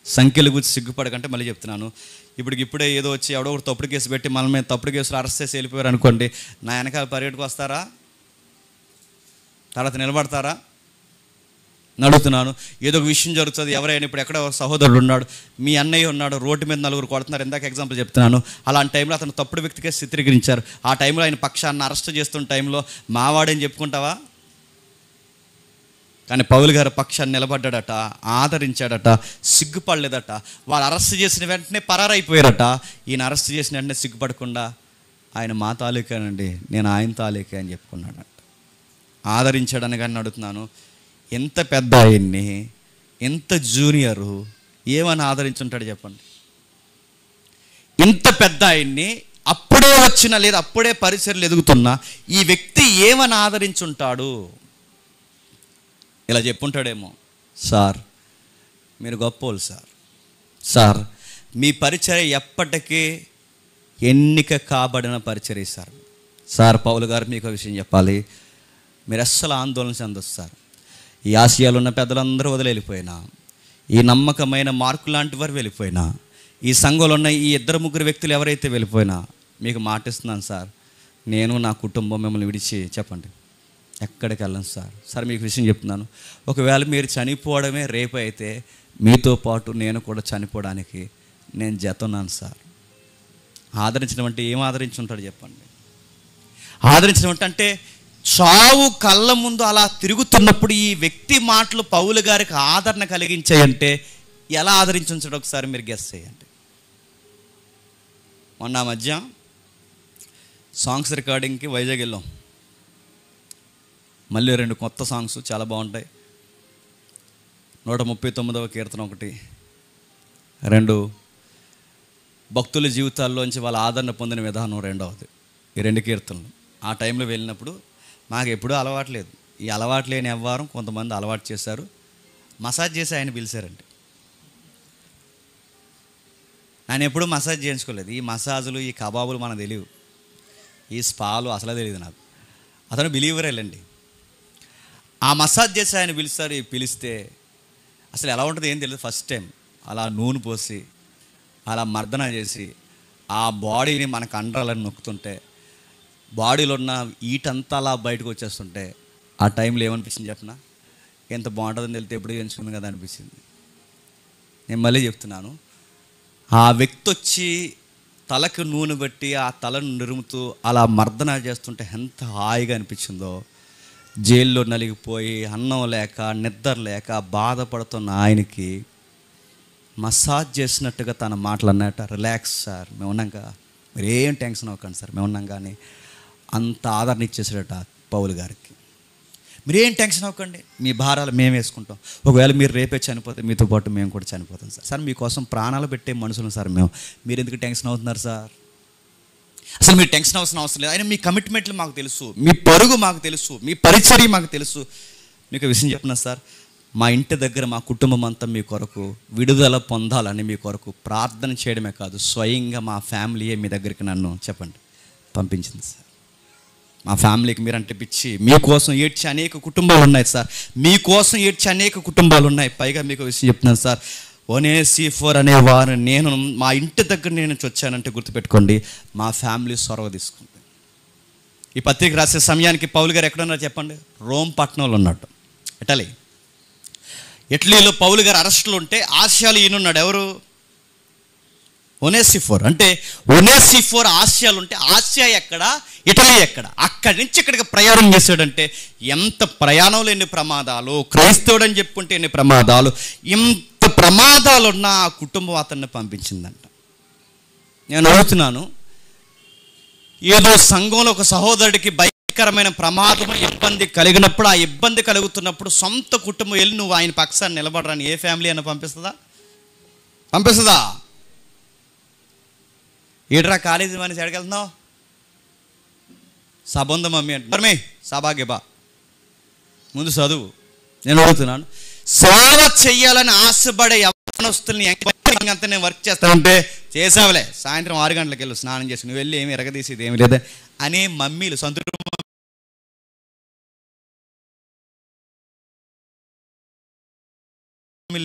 సంఖ్యల గురించి సిగ్గుపడకంటే మళ్ళీ చెప్తున్నాను, ఇప్పుడే ఏదో వచ్చి ఎవడో ఒకటి తప్పుడు కేసు పెట్టి మనల్ని తప్పుడు కేసులు అరెస్ట్ చేసి వెళ్ళిపోయారు అనుకోండి, నా వెనకాల పర్యటనకు వస్తారా? తర్వాత నిలబడతారా? నడుతున్నాను. ఏదో ఒక విషయం జరుగుతుంది. ఎవరైనా ఇప్పుడు ఎక్కడో సహోదరుడు ఉన్నాడు, మీ అన్నయ్య ఉన్నాడు, రోడ్డు మీద నలుగురు కొడుతున్నారు. ఇందాక ఎగ్జాంపుల్ చెప్తున్నాను. అలాంటి టైంలో అతను తప్పుడు వ్యక్తిగా చిత్రీకరించారు. ఆ టైంలో ఆయన పక్షాన్ని అరెస్ట్ చేస్తున్న టైంలో మావాడని చెప్పుకుంటావా? కానీ పౌలు గారు పక్షాన్ని నిలబడ్డాడట, ఆదరించాడట, సిగ్గుపడలేదట. వాళ్ళు అరెస్ట్ చేసిన వెంటనే పరారైపోయారట. ఈయన అరెస్ట్ చేసిన వెంటనే సిగ్గుపడకుండా ఆయన మా తాలూకానండి, నేను ఆయన తాలూకా అని చెప్పుకున్నాడట. ఆదరించాడని కానీ అడుగుతున్నాను, ఎంత పెద్ద ఆయన్ని, ఎంత జూనియరు ఏమని ఆదరించుంటాడు చెప్పండి? ఇంత పెద్ద ఆయన్ని అప్పుడే వచ్చిన లేదా అప్పుడే పరిచర్లు ఎదుగుతున్నా ఈ వ్యక్తి ఏమని ఆదరించుంటాడు? ఇలా చెప్పుంటాడేమో, సార్ మీరు గొప్పోళ్ళు సార్ మీ పరిచర్య ఎప్పటికీ ఎన్నిక కాబడిన పరిచర్య సార్ పౌలు గారు మీకు విషయం చెప్పాలి, మీరు అస్సలు ఆందోళన చెందొచ్చు సార్. ఈ ఆసియాలో ఉన్న పెద్దలందరూ వదిలిపోయినా, ఈ నమ్మకమైన మార్కు లాంటి వారు వెళ్ళిపోయినా, ఈ సంఘంలో ఉన్న ఈ 2-3 వ్యక్తులు ఎవరైతే వెళ్ళిపోయినా మీకు మాటిస్తున్నాను సార్, నేను నా కుటుంబం మిమ్మల్ని విడిచి చెప్పండి ఎక్కడికి వెళ్ళను సార్ మీకు విషయం చెప్తున్నాను. ఒకవేళ మీరు చనిపోవడమే రేపు అయితే మీతో పాటు నేను కూడా చనిపోవడానికి నేను జతన్నాను సార్. ఆదరించడం అంటే ఏం ఆదరించి ఉంటాడు చెప్పండి? ఆదరించడం అంటే చావు కళ్ళ ముందు అలా తిరుగుతున్నప్పుడు ఈ వ్యక్తి మాటలు పౌలు గారికి ఆదరణ కలిగించాయంటే ఎలా ఆదరించుంటాడు ఒకసారి మీరు గెస్ చేయండి. మొన్న మధ్య సాంగ్స్ రికార్డింగ్కి వైజాగ్ వెళ్ళాం. మళ్ళీ 2 కొత్త సాంగ్స్ చాలా బాగుంటాయి. 139వ కీర్తన ఒకటి, 2 భక్తుల జీవితాల్లోంచి వాళ్ళ ఆదరణ పొందిన విధానం 2వది. ఈ 2 కీర్తనలు ఆ టైంలో వెళ్ళినప్పుడు మాకు ఎప్పుడూ అలవాట్లేదు. ఈ అలవాటు లేని ఎవ్వరం కొంతమంది అలవాటు చేశారు. మసాజ్ చేసి ఆయన పిలిచారండి. ఆయన ఎప్పుడూ మసాజ్ చేయించుకోలేదు. ఈ మసాజులు, ఈ కబాబులు మనకు తెలియవు, ఈ స్పాలు అసలే తెలియదు నాకు. అతను బిలీవరేలండి. ఆ మసాజ్ చేసి ఆయన పిలిస్తే అసలు ఎలా ఉంటుంది ఏం తెలియదు. ఫస్ట్ టైం అలా నూనె పోసి అలా మర్దన చేసి ఆ బాడీని మన కండరాలను నొక్కుతుంటే బాడీలో ఉన్న ఈటంతా అలా బయటకు వచ్చేస్తుంటే ఆ టైంలో ఏమనిపించింది చెప్పనా? ఎంత బాగుంటుందని తెలితే ఎప్పుడు ఎంచుకుంది కదా అనిపించింది. నేను మళ్ళీ చెప్తున్నాను, ఆ వ్యక్తి వచ్చి తలకు నూనె పెట్టి ఆ తలను నిరుముతూ అలా మర్దన చేస్తుంటే ఎంత హాయిగా అనిపించిందో. జైల్లో నలిగిపోయి అన్నం లేక నిద్ర లేక బాధపడుతున్న ఆయనకి మసాజ్ చేసినట్టుగా తన మాటలు అన్నట్ట, రిలాక్స్ సార్, మేము ఉన్నాక మీరు ఏం టెన్షన్ అవ్వకండి సార్, మేము ఉన్నాం. కానీ అంత ఆదరణ ఇచ్చేసాడట పౌలు గారికి. మీరేం టెన్షన్ అవ్వకండి, మీ భారాలు మేము వేసుకుంటాం. ఒకవేళ మీరు రేపే చనిపోతే మీతో పాటు మేము కూడా చనిపోతాం సార్. సార్ మీకోసం ప్రాణాలు పెట్టే మనుషులు సార్ మేము, మీరు ఎందుకు టెన్షన్ అవుతున్నారు సార్? అసలు మీరు టెన్షన్ అవసరం లేదు. అయినా మీ కమిట్మెంట్లు మాకు తెలుసు, మీ పరుగు మాకు తెలుసు, మీ పరిచర్య మాకు తెలుసు. మీకు విషయం చెప్పిన సార్, మా ఇంటి దగ్గర మా కుటుంబం అంతా మీ కొరకు విడుదల పొందాలని మీ కొరకు ప్రార్థన చేయడమే కాదు, స్వయంగా మా ఫ్యామిలీయే మీ దగ్గరికి నన్ను చెప్పండి పంపించింది సార్. మా ఫ్యామిలీకి మీరంటే పిచ్చి, మీకోసం ఏడ్చే అనేక కుటుంబాలు ఉన్నాయి సార్, మీకోసం ఏడ్చే అనేక కుటుంబాలు ఉన్నాయి. పైగా మీకు విషయం చెప్తున్నాను సార్, ఒనేసిఫోర్ అనేవారు నేను మా ఇంటి దగ్గర నేను వచ్చానంటే గుర్తుపెట్టుకోండి, మా ఫ్యామిలీ సొరవ తీసుకుంది. ఈ పత్రిక రాసే సమయానికి పౌలు గారు ఎక్కడున్నారు చెప్పండి? రోమ్ పట్టణంలో ఉన్నాడు, ఇటలీ. ఇటలీలో పౌలు గారు అరెస్టులు ఉంటే ఆసియాలో ఈయనున్నాడు. ఎవరు? ఒనేసిఫోర్. అంటే ఒనేసిఫోర్ ఆసియాలు ఉంటే ఆసియా ఎక్కడ, ఇటలీ ఎక్కడ? అక్కడి నుంచి ఇక్కడికి ప్రయాణం చేశాడంటే ఎంత ప్రయాణంలో ఎన్ని ప్రమాదాలు, క్రైస్తవుడు అని చెప్పుకుంటే ఎన్ని ప్రమాదాలు, ఇంత ప్రమాదాలు ఉన్న ఆ కుటుంబం అతన్ని పంపించిందంట. నేను అడుగుతున్నాను, ఏదో సంఘంలో ఒక సహోదరుడికి భయంకరమైన ప్రమాదం ఇబ్బంది కలిగినప్పుడు, ఆ ఇబ్బంది కలుగుతున్నప్పుడు సొంత కుటుంబం వెళ్ళి నువ్వు ఆయన పక్షాన్ని నిలబడరాని ఏ ఫ్యామిలీ అయినా పంపిస్తుందా? పంపిస్తుందా? ఏడ్రా కాలేజీ మనిషి ఎక్కడికి వెళ్తున్నావు? సబంధ మమ్మీ అంటే సభాగ్య బా, ముందు చదువు. నేను అడుగుతున్నాను, సేవ చెయ్యాలని ఆశపడే యవ్వనస్తుల్ని అంతా నేను వర్క్ చేస్తానంటే చేసావులే, సాయంత్రం 6 గంటలకు వెళ్ళు స్నానం చేసి, నువ్వు వెళ్ళి ఏమి ఎరగదీసేది ఏమి లేదా అనే మమ్మీలు సొంత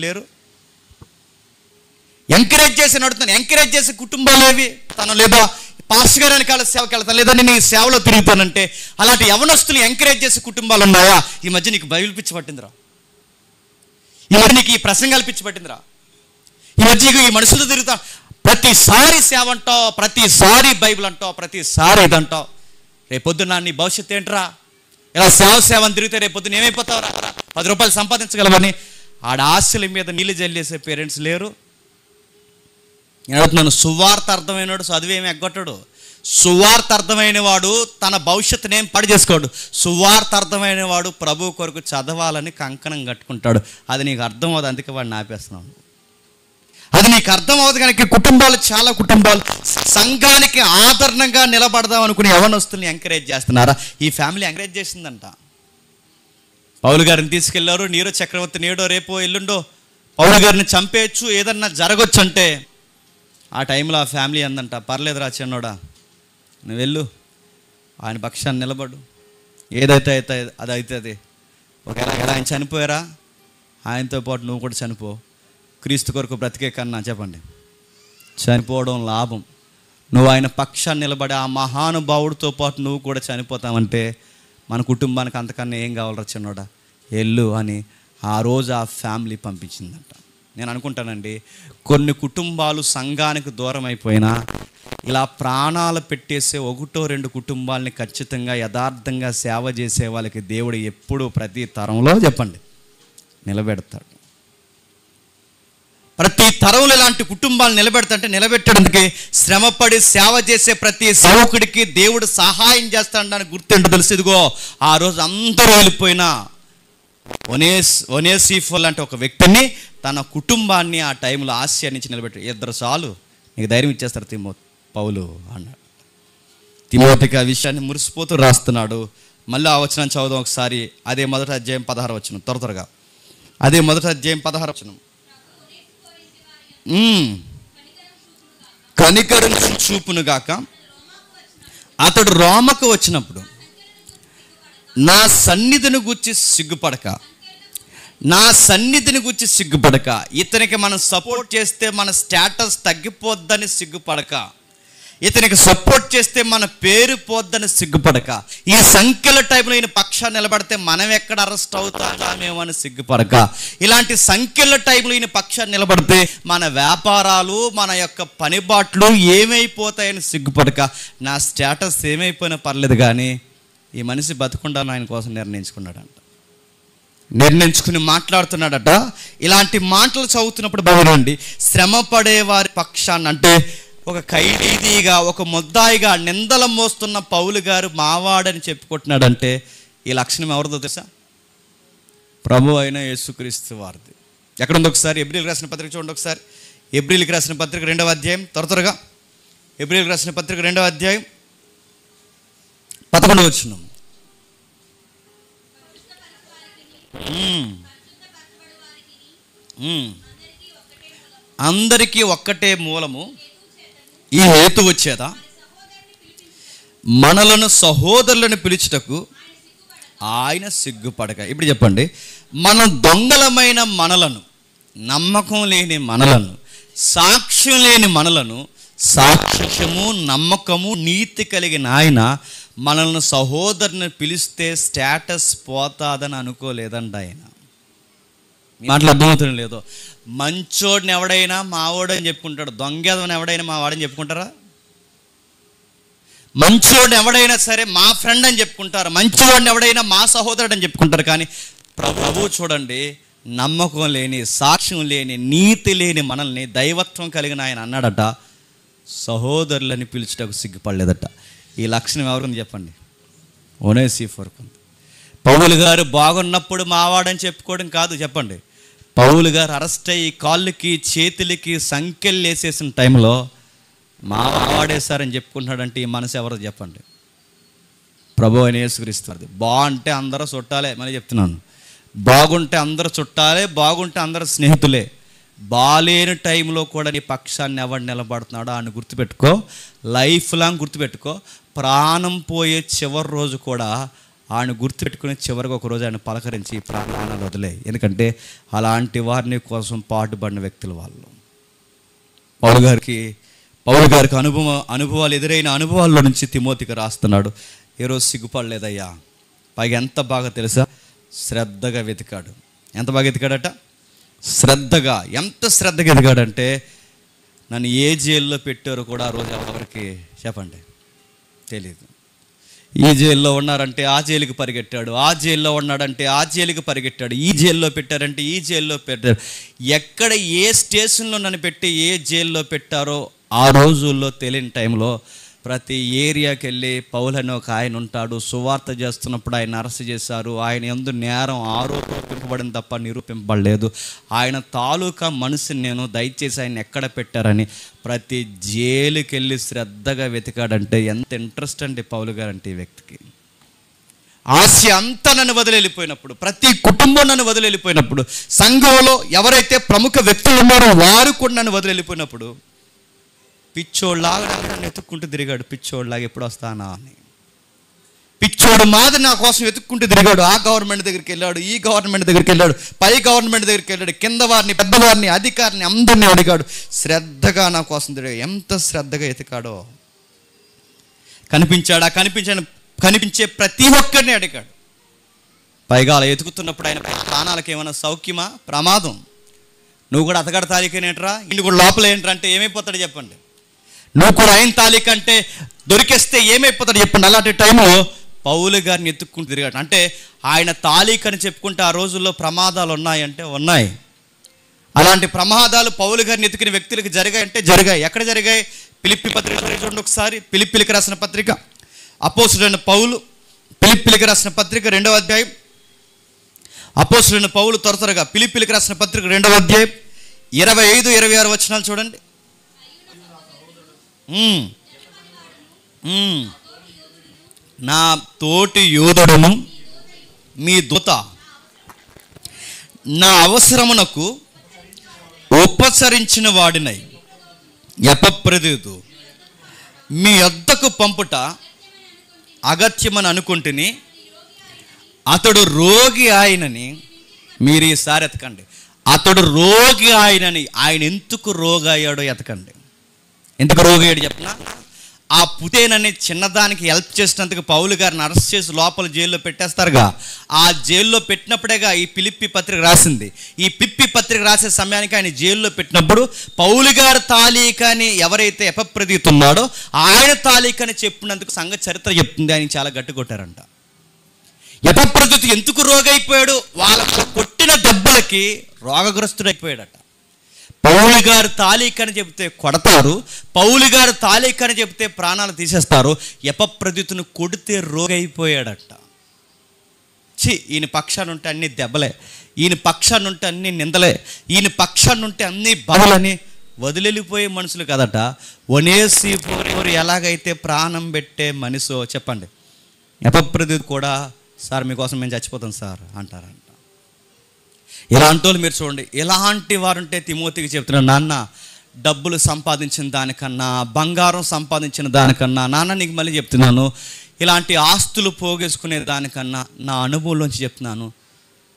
లేరు. ఎంకరేజ్ చేసి నడుతున్నాను, ఎంకరేజ్ చేసే కుటుంబాలు ఏవి? తను లేదా పాస్టర్ గారు వెనకాల సేవకి వెళ్తాను, లేదా నేను ఈ సేవలో తిరుగుతానంటే అలాంటి యవనస్తులు ఎంకరేజ్ చేసే కుటుంబాలు ఉన్నాయా? ఈ మధ్య నీకు బైబిల్ పిచ్చి పట్టిందిరా, ఈ మధ్య నీకు ఈ ప్రసంగాలు పిచ్చి పట్టిందిరా, ఈ మధ్య ఈ మనుషులు తిరుగుతా, ప్రతిసారి సేవ అంటావు, ప్రతిసారి బైబిల్ అంటావు, ప్రతిసారి ఇదంటావు. రేపొద్దున నీ భవిష్యత్తు ఏంట్రా? ఇలా సేవ అని తిరిగితే రేపొద్దున ఏమైపోతావు రా? 10 రూపాయలు సంపాదించగలవని ఆడ ఆశల మీద నీళ్ళు జల్లేసే పేరెంట్స్ లేరు. నేను అడుగుతున్నాను, సువార్త అర్థమైనవాడు చదివేమి ఎగ్గొట్టాడు. సువార్త అర్థమైన వాడు తన భవిష్యత్తుని ఏం పాడు చేసుకోడు. సువార్త అర్థమైన వాడు ప్రభు కొరకు చదవాలని కంకణం కట్టుకుంటాడు. అది నీకు అర్థం అవ్వదు, అందుకే వాడిని ఆపేస్తున్నాడు. అది నీకు అర్థం అవ్వదు కనుక కుటుంబాలు, చాలా కుటుంబాలు సంఘానికి ఆదరణగా నిలబడదాం అనుకుని యవ్వనస్తుల్ని ఎంకరేజ్ చేస్తున్నారా? ఈ ఫ్యామిలీ ఎంకరేజ్ చేసిందంట. పౌలు గారిని తీసుకెళ్లారు. నీరో చక్రవర్తి నేడో రేపో ఎల్లుండో పౌలు గారిని చంపేయచ్చు, ఏదన్నా జరగచ్చు అంటే ఆ టైంలో ఆ ఫ్యామిలీ అందంట, పర్లేదురా చిన్నోడా, నువ్వు వెళ్ళు, ఆయన పక్షాన్ని నిలబడు, ఏదైతే అయితే అది అవుతుంది. ఒకవేళ ఆయన చనిపోయారా, ఆయనతో పాటు నువ్వు కూడా చనిపో. క్రీస్తు కొరకు బ్రతికే కన్నా చెప్పండి చనిపోవడం లాభం. నువ్వు ఆయన పక్షాన్ని నిలబడి ఆ మహానుభావుడితో పాటు నువ్వు కూడా చనిపోతావంటే మన కుటుంబానికి అంతకన్నా ఏం కావాలరా చిన్నోడా, వెళ్ళు అని ఆ రోజు ఆ ఫ్యామిలీ పంపించిందంట. నేను అనుకుంటానండి, కొన్ని కుటుంబాలు సంఘానికి దూరం అయిపోయినా ఇలా ప్రాణాలు పెట్టేసే 1-2 కుటుంబాలని ఖచ్చితంగా యథార్థంగా సేవ చేసే వాళ్ళకి దేవుడు ఎప్పుడూ ప్రతి తరంలో చెప్పండి నిలబెడతాడు. ప్రతి తరంలో ఇలాంటి కుటుంబాలు నిలబెట్టడానికి శ్రమపడి సేవ చేసే ప్రతి సేవకుడికి దేవుడు సహాయం చేస్తాడని గుర్తుంటే తెలుసు. ఇదిగో ఆ రోజు అందరూ వెళ్ళిపోయినా ఒనేసిఫోర్ లాంటి ఒక వ్యక్తిని, తన కుటుంబాన్ని ఆ టైంలో ఆసియా నుంచి నిలబెట్టి, 2 చాలు నీకు ధైర్యం ఇచ్చేస్తారు పౌలు అన్నాడు. తిమోతికి ఆ విషయాన్ని మురిసిపోతూ రాస్తున్నాడు. మళ్ళీ ఆ వచనం చదువుదాం ఒకసారి. అదే 1వ అధ్యాయం 16వ వచనం, త్వరగా అదే 1వ అధ్యాయం 16వ వచనం. కనికరం చూపును గాక అతడు రోమకు వచ్చినప్పుడు నా సన్నిధిని గూర్చి సిగ్గుపడక నా సన్నిధిని గురించి సిగ్గుపడక, ఇతనికి మనం సపోర్ట్ చేస్తే మన స్టేటస్ తగ్గిపోద్దని సిగ్గుపడక, ఇతనికి సపోర్ట్ చేస్తే మన పేరు పోద్దని సిగ్గుపడక, ఈ సంఖ్యల టైంలో ఈయన పక్షాన్ని నిలబడితే మనం ఎక్కడ అరెస్ట్ అవుతామేమో అని సిగ్గుపడక, ఇలాంటి సంఖ్యల టైంలో ఈయన పక్షాన్ని నిలబడితే మన వ్యాపారాలు, మన యొక్క పనిబాట్లు ఏమైపోతాయని సిగ్గుపడక, నా స్టేటస్ ఏమైపోయినా పర్లేదు కానీ ఈ మనిషి బతుకుండాలని ఆయన కోసం నిర్ణయించుకుని మాట్లాడుతున్నాడట. ఇలాంటి మాటలు చదువుతున్నప్పుడు బాగుండండి, శ్రమ పడేవారి పక్షాన్ని, అంటే ఒక ఖైదీగా, ఒక ముద్దాయిగా నిందల మోస్తున్న పౌలు గారు మావాడని చెప్పుకుంటున్నాడంటే ఈ లక్షణం ఎవరిదో తెలుసా? ప్రభు అయిన యేసుక్రీస్తు వారిది. ఎక్కడుంది ఒకసారి ఎబ్రిల్కి రాసిన పత్రిక చూడండి. ఒకసారి ఎబ్రిల్కి రాసిన పత్రిక 2వ అధ్యాయం, త్వరగా ఎబ్రిల్కి రాసిన పత్రిక 2వ అధ్యాయం 11వ వచనం. అందరికీ ఒక్కటే మూలము, ఈ హేతు వచ్చేదా మనలను సహోదరులను పిలుచుటకు ఆయన సిగ్గుపడక. ఇప్పుడు చెప్పండి, మన దొంగలమైన మనలను, నమ్మకం లేని మనలను, సాక్ష్యం లేని మనలను సాక్ష్యము, నమ్మకము, నీతి కలిగిన ఆయన మనల్ని సహోదరుని పిలిస్తే స్టేటస్ పోతాదని అనుకోలేదండి ఆయన. మాటలు అర్థమవుతుంది లేదో? మంచోడిని ఎవడైనా మావాడని చెప్పుకుంటాడు, దొంగేదని ఎవడైనా మావాడని చెప్పుకుంటారా? మంచోడిని ఎవడైనా సరే మా ఫ్రెండ్ అని చెప్పుకుంటారు, మంచివాడిని ఎవడైనా మా సహోదరుడు అని చెప్పుకుంటారు. కానీ ప్రభువు చూడండి, నమ్మకం లేని, సాక్ష్యం లేని, నీతి లేని మనల్ని దైవత్వం కలిగిన ఆయన అన్నాడట, సహోదరులని పిలుచుటకు సిగ్గుపడలేదట. ఈ లక్షణం ఎవరికి చెప్పండి? ఒనేసిఫోరుకు ఉంది. పౌలు గారు బాగున్నప్పుడు మావాడని చెప్పుకోవడం కాదు, చెప్పండి. పౌలు గారు అరెస్ట్ అయ్యి కాళ్ళకి చేతులకి సంఖ్యలు వేసేసిన టైంలో మావాడేశారని చెప్పుకుంటున్నాడంటే ఈ మనసు ఎవరో చెప్పండి? ప్రభు అయిన యేసుక్రీస్తు. బాగుంటే అందరూ చుట్టాలే, మళ్ళీ చెప్తున్నాను, బాగుంటే అందరూ చుట్టాలే, బాగుంటే అందరూ స్నేహితులే. బాలేని టైంలో కూడా నీ పక్షాన్ని ఎవడు నిలబడుతున్నాడో ఆయన గుర్తుపెట్టుకో, లైఫ్ లాంగ్ గుర్తుపెట్టుకో. ప్రాణం పోయే చివరి రోజు కూడా ఆయన గుర్తుపెట్టుకుని చివరికి ఒక రోజు ఆయన పలకరించి ప్రాణాలను వదిలే. ఎందుకంటే అలాంటి వారిని కోసం పాటుపడిన వ్యక్తులు వాళ్ళు. పౌలు గారికి అనుభవాలు ఎదురైన అనుభవాల్లో నుంచి తిమోతికి రాస్తున్నాడు. ఈరోజు సిగ్గుపడలేదయ్యా. పైగా ఎంత బాగా తెలుసా? శ్రద్ధగా వెతికాడు. ఎంత బాగా వెతికాడట? శ్రద్ధగా. ఎంత శ్రద్ధగా ఎదిగాడంటే నన్ను ఏ జైల్లో పెట్టారో కూడా ఆ రోజు ఎవరికి చెప్పండి తెలీదు. ఈ జైల్లో ఉన్నారంటే ఆ జైలుకి పరిగెట్టాడు, ఆ జైల్లో ఉన్నాడంటే ఆ జైలుకి పరిగెట్టాడు, ఈ జైల్లో పెట్టారంటే ఈ జైల్లో పెట్టారు. ఎక్కడ ఏ స్టేషన్లో నన్ను పెట్టి ఏ జైల్లో పెట్టారో ఆ రోజుల్లో తెలియని టైంలో ప్రతి ఏరియాకి వెళ్ళి పౌలు అని ఒక ఆయన ఉంటాడు, సువార్త చేస్తున్నప్పుడు ఆయన అరెస్ట్ చేశారు. ఆయన యందు నేరం ఆరోపింపబడింది తప్ప నిరూపింపబడలేదు. ఆయన తాలూకా మనిషిని నేను దయచేసి ఆయన ఎక్కడ పెట్టారని ప్రతి జైలుకి వెళ్ళి శ్రద్ధగా వెతికాడంటే ఎంత ఇంట్రెస్ట్ అండి పౌలు గారు అంటే ఈ వ్యక్తికి. ఆస్య అంతా నన్ను వదిలిపోయినప్పుడు, ప్రతి కుటుంబం నన్ను వదిలిపోయినప్పుడు, సంఘంలో ఎవరైతే ప్రముఖ వ్యక్తులు ఉన్నారో వారు కూడా నన్ను వదిలిపోయినప్పుడు పిచ్చోళ్ళలాగా నన్ను వెతుక్కుంటూ తిరిగాడు. పిచ్చోళ్ళలాగా ఎప్పుడు వస్తానా అని పిచ్చోడు మాదిరి నా కోసం వెతుక్కుంటూ తిరిగాడు. ఆ గవర్నమెంట్ దగ్గరికి వెళ్ళాడు, ఈ గవర్నమెంట్ దగ్గరికి వెళ్ళాడు, పై గవర్నమెంట్ దగ్గరికి వెళ్ళాడు, కింద వారిని, పెద్దవారిని, అధికారిని అందరినీ అడిగాడు. శ్రద్ధగా నా కోసం తిరిగాడు. ఎంత శ్రద్ధగా ఎతికాడో. కనిపించే ప్రతి ఒక్కరిని అడిగాడు. పైగా అలా ఎతుకుతున్నప్పుడు ఆయన ప్రాణాలకు ఏమైనా సౌఖ్యమా? ప్రమాదం. నువ్వు కూడా అతగాడు తారీఖేనేంట్రా, ఇంటి కూడా లోపల ఏంట్రా అంటే ఏమైపోతాడు చెప్పండి? నువ్వు కూడా ఆయన తాలిక అంటే దొరికేస్తే ఏమైపోతాడు చెప్పండి? అలాంటి టైంలో పౌలు గారిని ఎత్తుక్కుంటూ తిరిగాడు. అంటే ఆయన తాలిక అని చెప్పుకుంటే ఆ రోజుల్లో ప్రమాదాలు ఉన్నాయంటే ఉన్నాయి. అలాంటి ప్రమాదాలు పౌలు గారిని ఎత్తుకునే వ్యక్తులకు జరిగాయంటే జరిగాయి. ఎక్కడ జరిగాయి? ఫిలిప్పీ పత్రిక చూడండి ఒకసారి. ఫిలిప్పీలకు రాసిన పత్రిక, అపోస్తుడైన పౌలు ఫిలిప్పీలకు రాసిన పత్రిక 2వ అధ్యాయం. అపోస్తుడైన పౌలు త్వరగా ఫిలిప్పీలకు రాసిన పత్రిక 2వ అధ్యాయం 25-26 వచనాలు చూడండి. నా తోటి యోధుడును మీ దూత నా అవసరమునకు ఉపసరించిన వాడినై ఎపప్రదేదు మీ వద్దకు పంపుట అగత్యమని అనుకుంటుని అతడు రోగి ఆయనని మీరు ఈసారి ఎతకండి, అతడు రోగి ఆయనని. ఆయన ఎందుకు రోగి అయ్యాడో ఎతకండి. ఎందుకు రోగి అయ్యాడు చెప్పనా? ఆ పుటేనని చిన్నదానికి హెల్ప్ చేసినందుకు పౌలు గారిని అరెస్ట్ చేసి లోపల జైల్లో పెట్టేస్తారుగా. ఆ జైల్లో పెట్టినప్పుడేగా ఈ ఫిలిప్పీ పత్రిక రాసింది. ఈ ఫిలిప్పీ పత్రిక రాసే సమయానికి ఆయన జైల్లో పెట్టినప్పుడు పౌలు గారి తాలీకని ఎవరైతే ఎపప్రదీతున్నాడో ఆయన తాలీకని చెప్పినందుకు సంఘ చరిత్ర చెప్తుంది. ఆయన చాలా గట్టి కొట్టారంట. ఎపప్రదీతు ఎందుకు రోగైపోయాడు? వాళ్ళకు కొట్టిన దెబ్బలకి రోగగ్రస్తుడైపోయాడట. పౌలు గారు తాలీకని చెబితే కొడతారు, పౌలు గారు తాలీకని చెబితే ప్రాణాలు తీసేస్తారు. ఎపప్రదీతును కొడితే రోగైపోయాడట. ఈయన పక్షాన్ని ఉంటే అన్ని దెబ్బలే, ఈయన పక్షాన్ని ఉంటే అన్ని నిందలే, ఈయన పక్షాన్ని ఉంటే అన్ని బాధలని వదిలిపోయే మనుషులు కదట. ఒనేసిఫోరు ఎలాగైతే ప్రాణం పెట్టే మనిషో చెప్పండి, ఎపప్రదీతు కూడా సార్ మీకోసం మేము చచ్చిపోతాం సార్ అంటారంట. ఇలాంటి వాళ్ళు మీరు చూడండి. ఎలాంటి వారుంటే తిమోతికి చెప్తున్నారు, నాన్న డబ్బులు సంపాదించిన దానికన్నా, బంగారం సంపాదించిన దానికన్నా, నాన్న నీకు మళ్ళీ చెప్తున్నాను, ఇలాంటి ఆస్తులు పోగేసుకునే దానికన్నా నా అనుభవంలోంచి చెప్తున్నాను,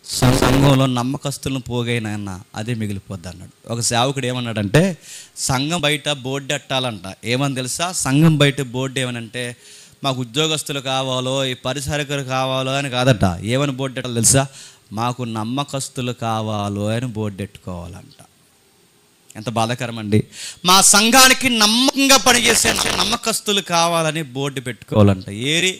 సంఘంలో నమ్మకస్తులను పోగైనా అదే మిగిలిపోద్ది అన్నాడు. ఒక సేవకుడు ఏమన్నాడంటే, సంఘం బయట బోర్డు ఎట్టాలంట. ఏమని తెలుసా? సంఘం బయట బోర్డు ఏమనంటే మాకు ఉద్యోగస్తులు కావాలో, ఈ పరిసరకులు కావాలో అని కాదట. ఏమని బోర్డు ఎట్టాలో తెలుసా? మాకు నమ్మకస్తులు కావాలో అని బోర్డు ఎట్టుకోవాలంట. ఎంత బాధాకరం అండి. మా సంఘానికి నమ్మకంగా పనిచేసే నమ్మకస్తులు కావాలని బోర్డు పెట్టుకోవాలంట. ఏరి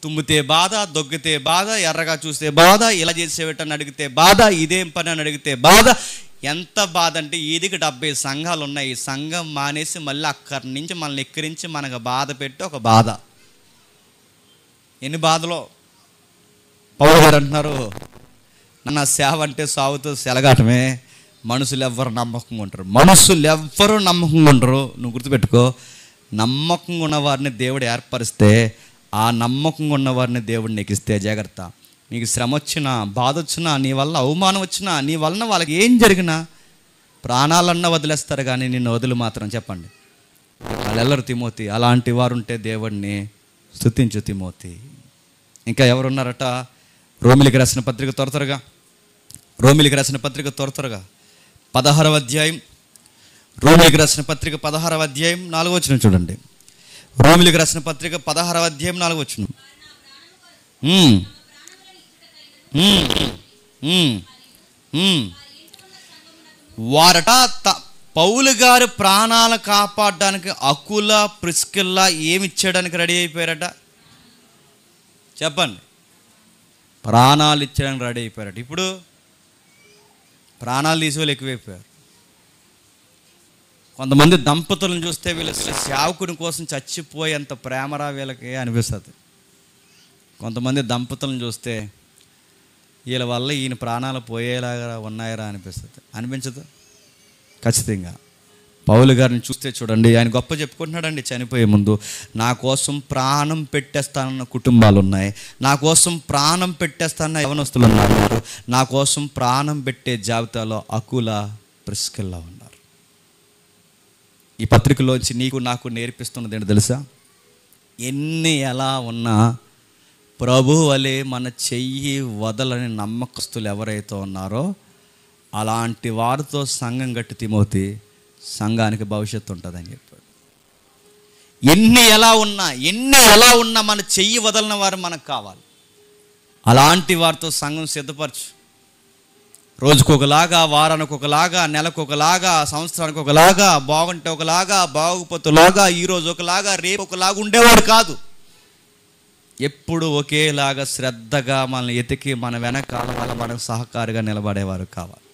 తుమ్మితే బాధ, దొగ్గితే బాధ, ఎర్రగా చూస్తే బాధ, ఇలా చేసేటని అడిగితే బాధ, ఇదేం పని అని అడిగితే బాధ. ఎంత బాధ అంటే ఈదికి 70 సంఘాలు ఉన్నాయి. ఈ సంఘం మానేసి మళ్ళీ అక్కడి నుంచి మనల్ని ఎక్కిరించి మనకు బాధ పెట్టి ఒక బాధ. ఎన్ని బాధలో. పౌలు గారు అంటున్నారు, నా సేవ అంటే సాగుతూ సెలగాటమే. మనుషులు ఎవ్వరు నమ్మకంగా ఉంటారు, మనుషులు ఎవ్వరూ నమ్మకంగా ఉండరు. నువ్వు గుర్తుపెట్టుకో, నమ్మకంగా ఉన్నవారిని దేవుడు ఏర్పరిస్తే, ఆ నమ్మకంగా ఉన్నవారిని దేవుడు నీకు ఇస్తే జాగ్రత్త. నీకు శ్రమ వచ్చినా, బాధ వచ్చినా, నీ వల్ల అవమానం వచ్చినా, నీ వలన వాళ్ళకి ఏం జరిగినా ప్రాణాలన్నా వదిలేస్తారు, కానీ నిన్ను వదులు మాత్రం చెప్పండి వాళ్ళెల్లరు. తిమోతి అలాంటి వారు ఉంటే దేవుడిని స్తుతించు తిమోతి. ఇంకా ఎవరున్నారట? రోమిలికి రాసిన పత్రిక త్వరగా, రోమిలికి రాసిన పత్రిక త్వరగా 16వ అధ్యాయం, రోమిలికి రాసిన పత్రిక 16వ అధ్యాయం 4వ వచనం చూడండి. రోమిలికి రాసిన పత్రిక 16వ అధ్యాయం 4వ వచనం. వారట పౌలు గారు ప్రాణాలు కాపాడడానికి అకుల ప్రిస్కిల్లా ఏమి ఇచ్చేయడానికి రెడీ అయిపోయారట చెప్పండి? ప్రాణాలు ఇచ్చడానికి రెడీ అయిపోయారట. ఇప్పుడు ప్రాణాలు తీసే వాళ్ళు ఎక్కువైపోయారు. కొంతమంది దంపతులను చూస్తే వీళ్ళు సేవకుని కోసం చచ్చిపోయేంత ప్రేమరా వీళ్ళకి అనిపిస్తుంది. కొంతమంది దంపతులను చూస్తే వీళ్ళ వల్ల ఈయన ప్రాణాలు పోయేలాగా ఉన్నాయరా అనిపిస్తుంది. అనిపించదు? ఖచ్చితంగా. పౌలు గారిని చూస్తే చూడండి, ఆయన గొప్ప చెప్పుకుంటున్నాడండి. చనిపోయే ముందు నా కోసం ప్రాణం పెట్టేస్తానన్న కుటుంబాలు ఉన్నాయి, నా కోసం ప్రాణం పెట్టేస్తానన్న యవనస్తులు ఉన్నారు, నా కోసం ప్రాణం పెట్టే జాబితాలో అకుల ప్రిస్కిల్లా ఉన్నారు. ఈ పత్రికలోంచి నీకు నాకు నేర్పిస్తున్నది ఏంటో తెలుసా? ఎన్ని ఎలా ఉన్నా ప్రభు వలె మన చెయ్యి వదలని నమ్మకస్తులు ఎవరైతే ఉన్నారో అలాంటి వారితో సంఘం గట్టి తిమోతి సంఘానికి భవిష్యత్తు ఉంటుందని చెప్పాడు. ఎన్ని ఎలా ఉన్నా మన చెయ్యి వదలిన వారు మనకు కావాలి. అలాంటి వారితో సంఘం సిద్ధపరచు. రోజుకు ఒకలాగా, వారానికి ఒకలాగా, నెలకు ఒకలాగా, సంవత్సరానికి ఒకలాగా, బాగుంటే ఒకలాగా, బాగుపోతే ఒకలాగా, ఈరోజు ఒకలాగా, రేపు ఒకలాగా ఉండేవాడు కాదు. ఎప్పుడు ఒకేలాగా శ్రద్ధగా మనల్ని ఎతికి మన వెనకాల మనకు సహకారిగా నిలబడేవారు కావాలి.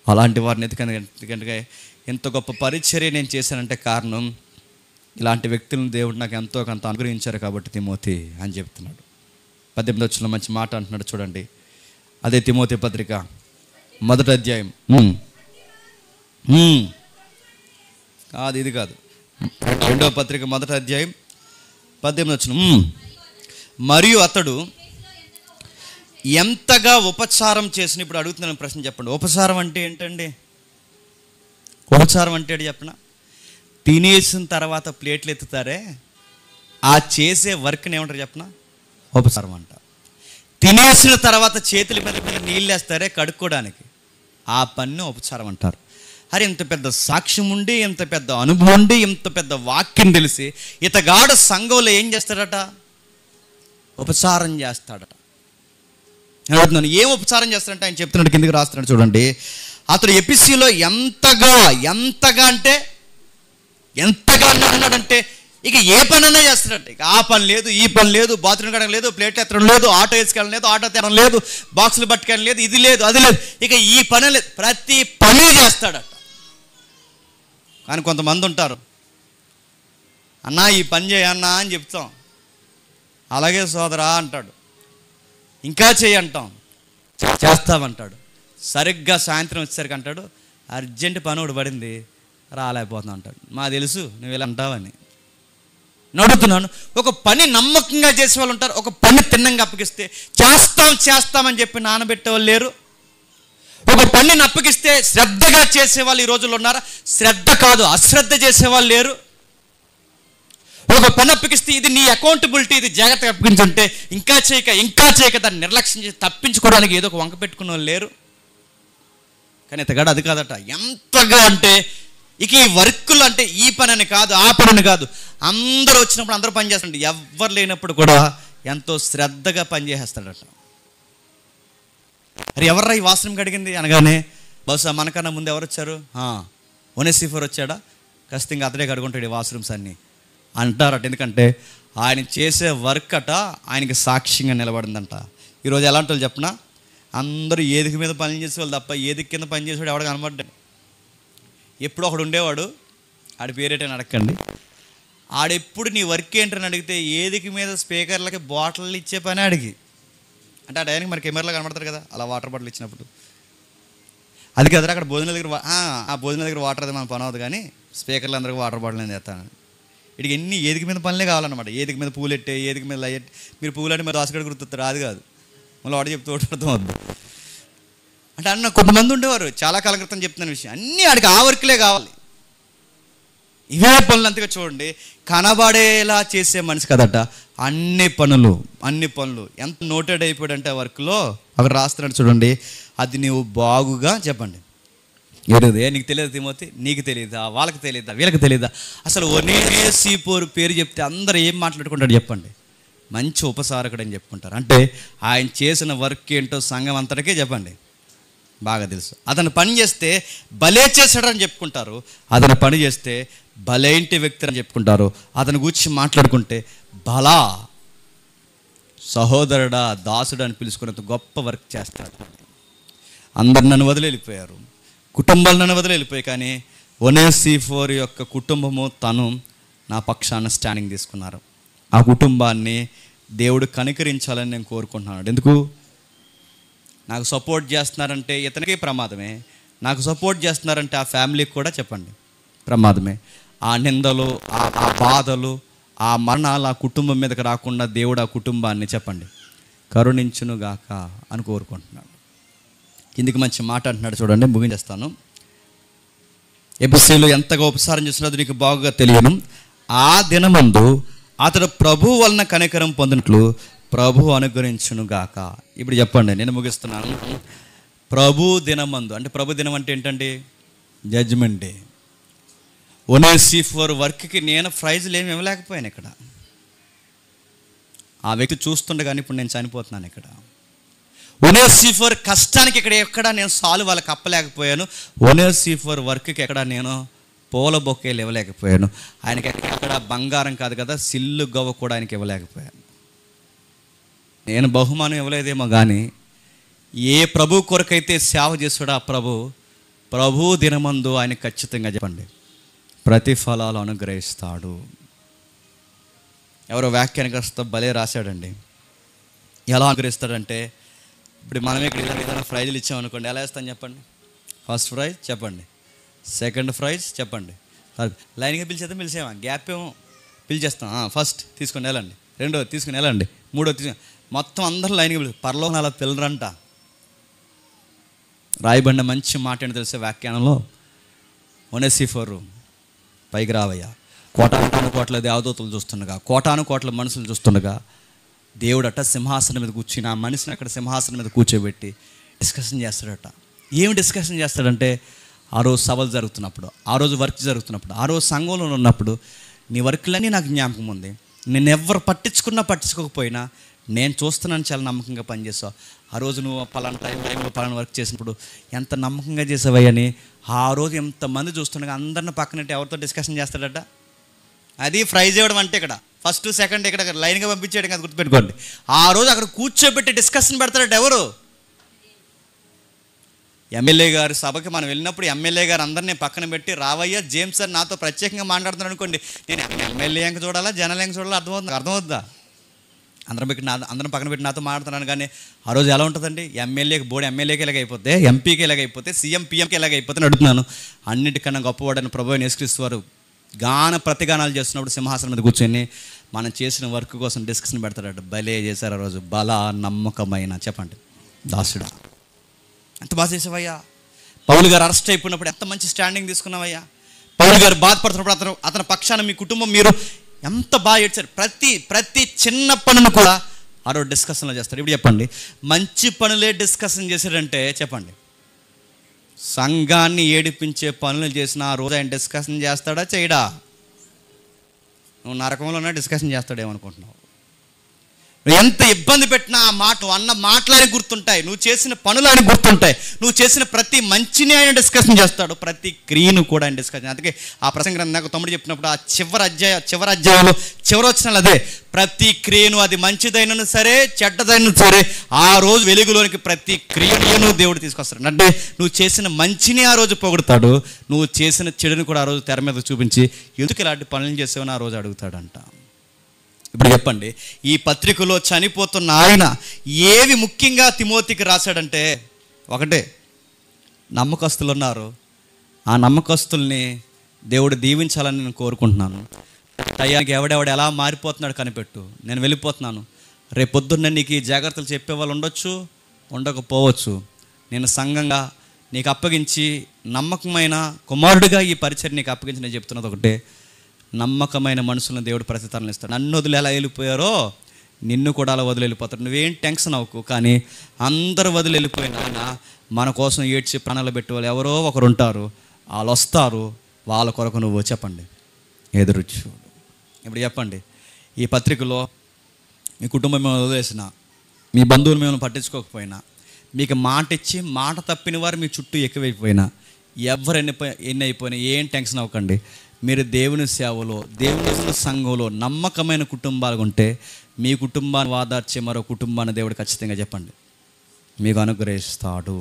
అలాంటి వారిని ఎందుకంటే ఎంత గొప్ప పరిచర్య నేను చేశానంటే కారణం ఇలాంటి వ్యక్తులను దేవుడు నాకు ఎంతో కొంత అనుగ్రహించారు కాబట్టి తిమోతి అని చెప్తున్నాడు. 18వ వచనంలో మంచి మాట అంటున్నాడు చూడండి. అదే తిమోతి పత్రిక 1వ అధ్యాయం, కాదు ఇది కాదు, 2వ పత్రిక 1వ అధ్యాయం 18వ వచనం. మరియు అతడు ఎంతగా ఉపచారం చేసిన. ఇప్పుడు అడుగుతున్నాను ప్రశ్న, చెప్పండి. ఉపచారం అంటే ఏంటండి? ఉపచారం అంటే చెప్పనా? తినేసిన తర్వాత ప్లేట్లు ఎత్తుతారే, ఆ చేసే వర్క్ని ఏమంటారు చెప్పనా? ఉపచారం అంట. తినేసిన తర్వాత చేతుల మీద నీళ్ళు వేస్తారే కడుక్కోవడానికి, ఆ పని ఉపచారం అంటారు. అరే ఇంత పెద్ద సాక్ష్యం ఉండి, ఇంత పెద్ద అనుభవం ఉండి, ఇంత పెద్ద వాక్యం తెలిసి ఇతగాడు సంఘంలో ఏం చేస్తాడట? ఉపచారం చేస్తాడట. నేను అడుగుతున్నాను, ఏం ఉపచారం చేస్తాడంటే ఆయన చెప్తున్నాడు, కిందకి రాస్తున్నాడు చూడండి. అతడు ఎపిసిలో ఎంతగా అంటే ఎంతగా అన్నాడంటే ఇక ఏ పనైనా చేస్తాడంట. ఇక ఆ పని లేదు, ఈ పని లేదు, బాత్రూమ్ కడగడం లేదు, ప్లేట్ ఎత్తడం లేదు, ఆటో వేసుకెళ్ళడం లేదు, ఆటో తెరడం లేదు, బాక్సులు పట్టుకెళ్ళడం లేదు, ఇది లేదు, అది లేదు, ఇక ఈ పని లేదు, ప్రతి పని చేస్తాడట. కానీ కొంతమంది ఉంటారు, అన్నా ఈ పని చేయన్నా అని చెప్తాం, అలాగే సోదరా అంటాడు, ఇంకా చెయ్యి అంటాం, చేస్తామంటాడు. సరిగ్గా సాయంత్రం వచ్చేసరికి అంటాడు, అర్జెంట్ పని ఒకటి పడింది రాలేకపోతున్నా అంటాడు. మా తెలుసు నువ్వు ఇలా అంటావని. నడుతున్నాను, ఒక పని నమ్మకంగా చేసే వాళ్ళు ఉంటారు, ఒక పని తిన్నంగా అప్పగిస్తే చేస్తామని చెప్పి నానబెట్టే వాళ్ళు లేరు. ఒక పనిని అప్పగిస్తే శ్రద్ధగా చేసేవాళ్ళు ఈ రోజుల్లో ఉన్నారా? శ్రద్ధ కాదు, అశ్రద్ధ చేసేవాళ్ళు లేరు. ఒక పని అప్పగిస్తే ఇది నీ అకౌంటబిలిటీ, ఇది జాగ్రత్తగా అప్పగించుంటే ఇంకా చేయక దాన్ని నిర్లక్ష్యం చేసి తప్పించుకోవడానికి ఏదో ఒక వంక పెట్టుకున్న వాళ్ళు లేరు. కానీ ఇతగాడు అది కాదట. ఎంతగా అంటే ఇక ఈ వర్కులు అంటే ఈ పని అని కాదు, ఆ పని అని కాదు, అందరూ వచ్చినప్పుడు అందరూ పని చేస్తాడు, ఎవ్వరు లేనప్పుడు కూడా ఎంతో శ్రద్ధగా పని చేసేస్తాడట. అరే ఎవర్రా ఈ వాష్రూమ్ కడిగింది అనగానే బహుశా మనకన్నా ముందు ఎవరు వచ్చారు? ఒనేసిఫర్ వచ్చాడా? ఖచ్చితంగా అతడే కడుగుంటాడు ఈ వాష్రూమ్స్ అన్నీ అంటారట. ఎందుకంటే ఆయన చేసే వర్క్ అట ఆయనకి సాక్ష్యంగా నిలబడిందంట. ఈరోజు ఎలాంటి వాళ్ళు చెప్పనా, అందరూ ఏదికి మీద పని చేసేవాళ్ళు తప్ప ఏదికి కింద పని చేసేవాడు ఎవడ కనబడ్డాడు. ఎప్పుడు ఒకడు ఉండేవాడు, ఆడి పేరేటని అడగండి, ఆడెప్పుడు నీ వర్క్ ఏంటని అడిగితే ఏదికి మీద స్పీకర్లకి బాటిల్ ఇచ్చే పని అడిగి, అంటే ఆ టైంకి మరి కెమెరాలో కనబడతారు కదా, అలా వాటర్ బాటిల్ ఇచ్చినప్పుడు అది కదరా అక్కడ భోజనం దగ్గర ఆ భోజనం దగ్గర వాటర్ అది మన పని అవుతుంది, కానీ స్పీకర్లు అందరికీ వాటర్ బాటిల్ నేను చేస్తాను. ఇటుకి ఎన్ని ఏదికి మీద పనులే కావాలన్నమాట. ఏదికి మీద పూలు ఎట్టే, ఏదికి మీద లైట్, మీరు పూలు అంటే మీరు రాసుగడ గుర్తుతారు, అది కాదు, మళ్ళీ వాడు చెప్తూ అర్థం వద్దు అంటే అన్న. కొంతమంది ఉండేవారు, చాలా కాల క్రితం చెప్తున్న విషయం, అన్నీ ఆడికి ఆ వర్క్లే కావాలి, ఇవే పనులు. అంతగా చూడండి, కనబడేలా చేసే మనిషి కదట, అన్ని పనులు ఎంత నోటెడ్ అయిపోయాడంటే ఆ వర్క్లో అక్కడ రాస్తున్నాడు చూడండి. అది నీవు బాగుగా చెప్పండి. ఏడుదే నీకు తెలియదు తిమోతి, నీకు తెలియదా, వాళ్ళకి తెలియదా, వీళ్ళకి తెలియదా? అసలు ఒనేసిఫోరు పేరు చెప్తే అందరూ ఏం మాట్లాడుకుంటాడు చెప్పండి? మంచి ఉపసారకుడు అని చెప్పుకుంటారు. అంటే ఆయన చేసిన వర్క్ ఏంటో సంఘం అంతటికే చెప్పండి బాగా తెలుసు. అతను పని చేస్తే భలే చేశాడని చెప్పుకుంటారు, అతను పని చేస్తే భలేంటి వ్యక్తి అని చెప్పుకుంటారు. అతని గురించి మాట్లాడుకుంటే బలా సహోదరుడా, దాసుడు అని పిలుచుకున్నంత గొప్ప వర్క్ చేస్తాడు. అందరు నన్ను వదిలి వెళ్ళిపోయారు, కుటుంబాలు నన్ను వదిలి వెళ్ళిపోయాయి, కానీ ఒనేసిఫోరు యొక్క కుటుంబము తను నా పక్షాన స్టాండింగ్ తీసుకున్నారు. ఆ కుటుంబాన్ని దేవుడు కనికరించాలని నేను కోరుకుంటున్నాను. ఎందుకు? నాకు సపోర్ట్ చేస్తున్నారంటే ఇతనికి ప్రమాదమే, నాకు సపోర్ట్ చేస్తున్నారంటే ఆ ఫ్యామిలీకి కూడా చెప్పండి ప్రమాదమే. ఆ నిందలు, ఆ బాధలు, ఆ మరణాలు ఆ కుటుంబం మీదకి రాకుండా దేవుడు ఆ కుటుంబాన్ని చెప్పండి కరుణించునుగాక అని కోరుకుంటున్నాడు. కిందికి మంచి మాట అంటున్నాడు చూడండి, ముగించేస్తాను. ఎబిసీలో ఎంతగా ఉపసారం చేస్తున్నది నీకు బాగా తెలియను. ఆ దినమందు అతడు ప్రభు వలన కనికరం పొందినట్లు ప్రభు అనుగ్రహించునుగాక. ఇప్పుడు చెప్పండి, నేను ముగిస్తున్నాను. ప్రభు దినమందు అంటే ప్రభు దినం అంటే ఏంటండి? Judgement day. ఒనేసిఫోరు వర్క్కి నేను ప్రైజ్లు ఏమి ఇవ్వలేకపోయాను ఇక్కడ. ఆ వ్యక్తి చూస్తుండగానే ఇప్పుడు నేను చనిపోతున్నాను ఇక్కడ. ఒనేసిఫోరు కష్టానికి ఎక్కడ నేను సాల్వ్ వాళ్ళకి అప్పలేకపోయాను. ఒనేసిఫోరు వర్క్కి ఎక్కడ నేను పూల బొకేలు ఇవ్వలేకపోయాను. ఆయనకి ఎక్కడ బంగారం కాదు కదా, సిల్లు గవ్వ కూడా ఆయనకి ఇవ్వలేకపోయాను. నేను బహుమానం ఇవ్వలేదేమో కానీ ఏ ప్రభు కొరకైతే సేవ చేసాడో ఆ ప్రభు దినమందు ఆయన ఖచ్చితంగా చెప్పండి ప్రతిఫలాలు అనుగ్రహిస్తాడు. ఎవరో వ్యాఖ్యానకర్త భలే రాశాడండి. ఎలా అనుగ్రహిస్తాడంటే, ఇప్పుడు మనం ఇక్కడ ఏదైనా ప్రైజులు ఇచ్చామనుకోండి, ఎలా ఇస్తాను చెప్పండి? ఫస్ట్ ప్రైజ్ చెప్పండి, సెకండ్ ప్రైజ్ చెప్పండి, లైన్గా పిలిచేమా, గ్యాప్ ఏమో పిలిచేస్తాం. ఫస్ట్ తీసుకొని వెళ్ళండి, రెండోది తీసుకుని వెళ్ళండి, మూడోది తీసుకుని, మొత్తం అందరూ లైన్గా పిలిచి పరలోకం అలా పిల్లరంట. రాయబడిన మంచి మాట ఏంటో తెలిసే వ్యాఖ్యానంలో, ఒనేసిఫోరు పైకి రావయ్యా, కోటాను కోట్ల దేవదూతలు చూస్తుండగా, కోటాను కోట్ల మనుషులు చూస్తుండగా దేవుడట సింహాసనం మీద కూర్చుని ఆ మనిషిని అక్కడ సింహాసనం మీద కూర్చోబెట్టి డిస్కషన్ చేస్తాడట. ఏమి డిస్కషన్ చేస్తాడంటే, ఆ రోజు సభలు జరుగుతున్నప్పుడు, ఆ రోజు వర్క్ జరుగుతున్నప్పుడు, ఆ రోజు సంఘంలో ఉన్నప్పుడు నీ వర్క్లన్నీ నాకు జ్ఞాపకం ఉంది. నేను ఎవరు పట్టించుకోకపోయినా నేను చూస్తున్నాను, చాలా నమ్మకంగా పనిచేసావు. ఆ రోజు నువ్వు పలానా టైంలో పలానా వర్క్ చేసినప్పుడు ఎంత నమ్మకంగా చేసావని ఆ రోజు ఎంతమంది చూస్తుండగా అందరిని పక్కనట్టు ఎవరితో డిస్కషన్ చేస్తాడట. అది ప్రైజ్ ఇవ్వడం అంటే ఇక్కడ ఫస్ట్ సెకండ్ ఇక్కడ లైన్గా పంపించేయడం కదా, గుర్తుపెట్టుకోండి. ఆ రోజు అక్కడ కూర్చోబెట్టి డిస్కషన్ పెడతాడట. ఎవరు? ఎమ్మెల్యే గారి సభకి మనం వెళ్ళినప్పుడు ఎమ్మెల్యే గారు అందరినీ పక్కన పెట్టి, రావయ్య జేమ్స్ సార్ నాతో ప్రత్యేకంగా మాట్లాడుతున్నాను అనుకోండి, నేను ఎమ్మెల్యే ఎంక చూడాలా, జనాలు ఎంక చూడాలా, అర్థమవుద్దా? అందరం పక్కన పెట్టి నాతో మాట్లాడుతున్నాను. కానీ ఆ రోజు ఎలా ఉంటుందండి? ఎమ్మెల్యేకి ఎలాగైపోతే, ఎంపీకి ఎలాగైపోతే, సీఎం పిఎంకి ఎలాగైపోతే అడుగుతున్నాను. అన్నిటికన్నా గొప్పవాడని ప్రభువైన యేసుక్రీస్తు వారు ప్రతిగానాలు చేస్తున్నప్పుడు సింహాసనం మీద కూర్చొని మనం చేసిన వర్క్ కోసం డిస్కషన్ పెడతాడు. భలే చేశారు ఆ రోజు, నమ్మకమైన చెప్పండి దాసుడా, ఎంత బాగా చేసావయ్యా. పౌలు గారు అరెస్ట్ అయిపోయినప్పుడు ఎంత మంచి స్టాండింగ్ తీసుకున్నావయ్యా. పౌలు గారు బాధపడుతున్నప్పుడు అతని పక్షాన మీ కుటుంబం మీరు ఎంత బాగా ఏడ్చారు. ప్రతి చిన్న పనును కూడా ఆ రోజు డిస్కషన్లో చేస్తారు. ఇప్పుడు చెప్పండి, మంచి పనులే డిస్కషన్ చేశారంటే చెప్పండి, సంఘాన్ని ఏడిపించే పనులు చేసిన ఆ రోజు ఆయన డిస్కషన్ చేస్తాడా చేయడా? నువ్వు నరకంలోనే డిస్కషన్ చేస్తాడేమనుకుంటున్నావు. ఎంత ఇబ్బంది పెట్టినా ఆ మాట అన్న మాటలని గుర్తుంటాయి, నువ్వు చేసిన పనులు అని గుర్తుంటాయి, నువ్వు చేసిన ప్రతి మంచిని ఆయన డిస్కషన్ చేస్తాడు, ప్రతి క్రియను కూడా ఆయన డిస్కషన్. అందుకే ఆ ప్రసంగం నాకు తమ్ముడు చెప్పినప్పుడు ఆ చివరి అధ్యాయంలో చివరి వచ్చిన అదే, ప్రతి క్రియను అది మంచిదైనను సరే చెడ్డదైనను సరే ఆ రోజు వెలుగులోనికి ప్రతి క్రియను దేవుడు తీసుకొస్తాడు. అంటే నువ్వు చేసిన మంచిని ఆ రోజు పొగుడతాడు, నువ్వు చేసిన చెడుని కూడా ఆ రోజు తెర మీద చూపించి ఎందుకు ఇలాంటి పనులు చేసావని ఆ రోజు అడుగుతాడంట. ఇప్పుడు చెప్పండి, ఈ పత్రికలో చనిపోతున్న ఆయన ఏవి ముఖ్యంగా తిమోతికి రాశాడంటే, ఒకటే, నమ్మకస్తులు ఉన్నారు, ఆ నమ్మకస్తుల్ని దేవుడు దీవించాలని నేను కోరుకుంటున్నాను. టయానికి ఎవడెవడు ఎలా మారిపోతున్నాడు కనిపెట్టు, నేను వెళ్ళిపోతున్నాను. రేపొద్దున్న నీకు ఈ జాగ్రత్తలు చెప్పేవాళ్ళు ఉండొచ్చు, ఉండకపోవచ్చు. నేను సంఘంగా నీకు అప్పగించి నమ్మకమైన కుమారుడిగా ఈ పరిచయం నీకు అప్పగించి నేను చెప్తున్నది ఒకటే, నమ్మకమైన మనుషులను దేవుడు ప్రతితరణ ఇస్తాడు. నన్ను వదిలి ఎలా వెళ్ళిపోయారో నిన్ను కూడా అలా వదిలి వెళ్ళిపోతాడు. నువ్వేం టెన్షన్ అవ్వకు. కానీ అందరూ వదిలి వెళ్ళిపోయిన ఆయన మన కోసం ఏడ్చి ప్రాణాలు పెట్టే వాళ్ళు ఎవరో ఒకరు ఉంటారు, వాళ్ళు వస్తారు, వాళ్ళ కొరకు నువ్వు చెప్పండి ఎదురు చూడు. ఇప్పుడు చెప్పండి, ఈ పత్రికలో మీ కుటుంబం మేము వదిలేసిన, మీ బంధువులు మేము పట్టించుకోకపోయినా, మీకు మాట ఇచ్చి మాట తప్పిన వారు మీ చుట్టూ ఎక్కువైపోయినా, ఎవరు ఎన్ని అయిపోయినా ఏం టెన్షన్ అవ్వకండి. మీరు దేవుని సేవలో, దేవుని సంఘంలో నమ్మకమైన కుటుంబాలు ఉంటే మీ కుటుంబాన్ని వాదార్చే మరో కుటుంబాన్ని దేవుడు ఖచ్చితంగా చెప్పండి మీకు అనుగ్రహిస్తాడు.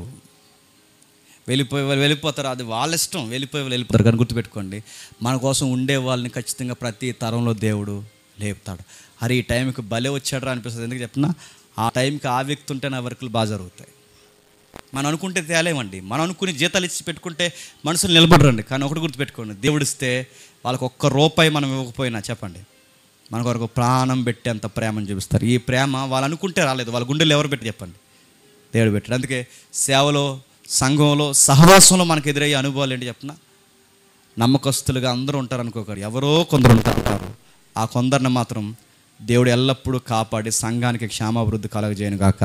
వెళ్ళిపోతారు, అది వాళ్ళ ఇష్టం, వెళ్ళిపోతారు. కానీ గుర్తుపెట్టుకోండి, మన కోసం ఉండే వాళ్ళని ఖచ్చితంగా ప్రతి తరంలో దేవుడు లేపుతాడు. అరే ఈ టైంకి భలే వచ్చాడు అనిపిస్తుంది. ఎందుకు చెప్పినా, ఆ టైంకి ఆ వ్యక్తి ఉంటే నా వర్కులు బాగా జరుగుతాయి. మనం అనుకుంటే తేలేమండి, మనం అనుకుని జీతాలు ఇచ్చి పెట్టుకుంటే మనుషులు నిలబడరండి. కానీ ఒకటి గుర్తుపెట్టుకోండి, దేవుడిస్తే వాళ్ళకి ఒక్క రూపాయి మనం ఇవ్వకపోయినా చెప్పండి మన కొరకు ప్రాణం పెట్టేంత ప్రేమను చూపిస్తారు. ఈ ప్రేమ వాళ్ళు అనుకుంటే రాలేదు, వాళ్ళ గుండెలు ఎవరు పెట్టి చెప్పండి, దేవుడు పెట్టాడు. అందుకే సేవలో, సంఘంలో, సహవాసంలో మనకు ఎదురయ్యే అనుభవాలు ఏంటి చెప్పినా, నమ్మకస్తులుగా అందరూ ఉంటారు అనుకోకండి, ఎవరో కొందరు ఉంటారు. ఆ కొందరిని మాత్రం దేవుడు ఎల్లప్పుడూ కాపాడి సంఘానికి క్షేమాభివృద్ధి కలగజేయను గాక.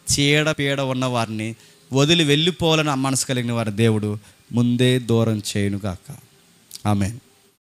చీడపీడ ఉన్న వారిని వదిలి వెళ్ళిపోవాలని మనసు కలిగిన వారి దేవుడు ముందే దూరం చేయను గాక. ఆమేన్.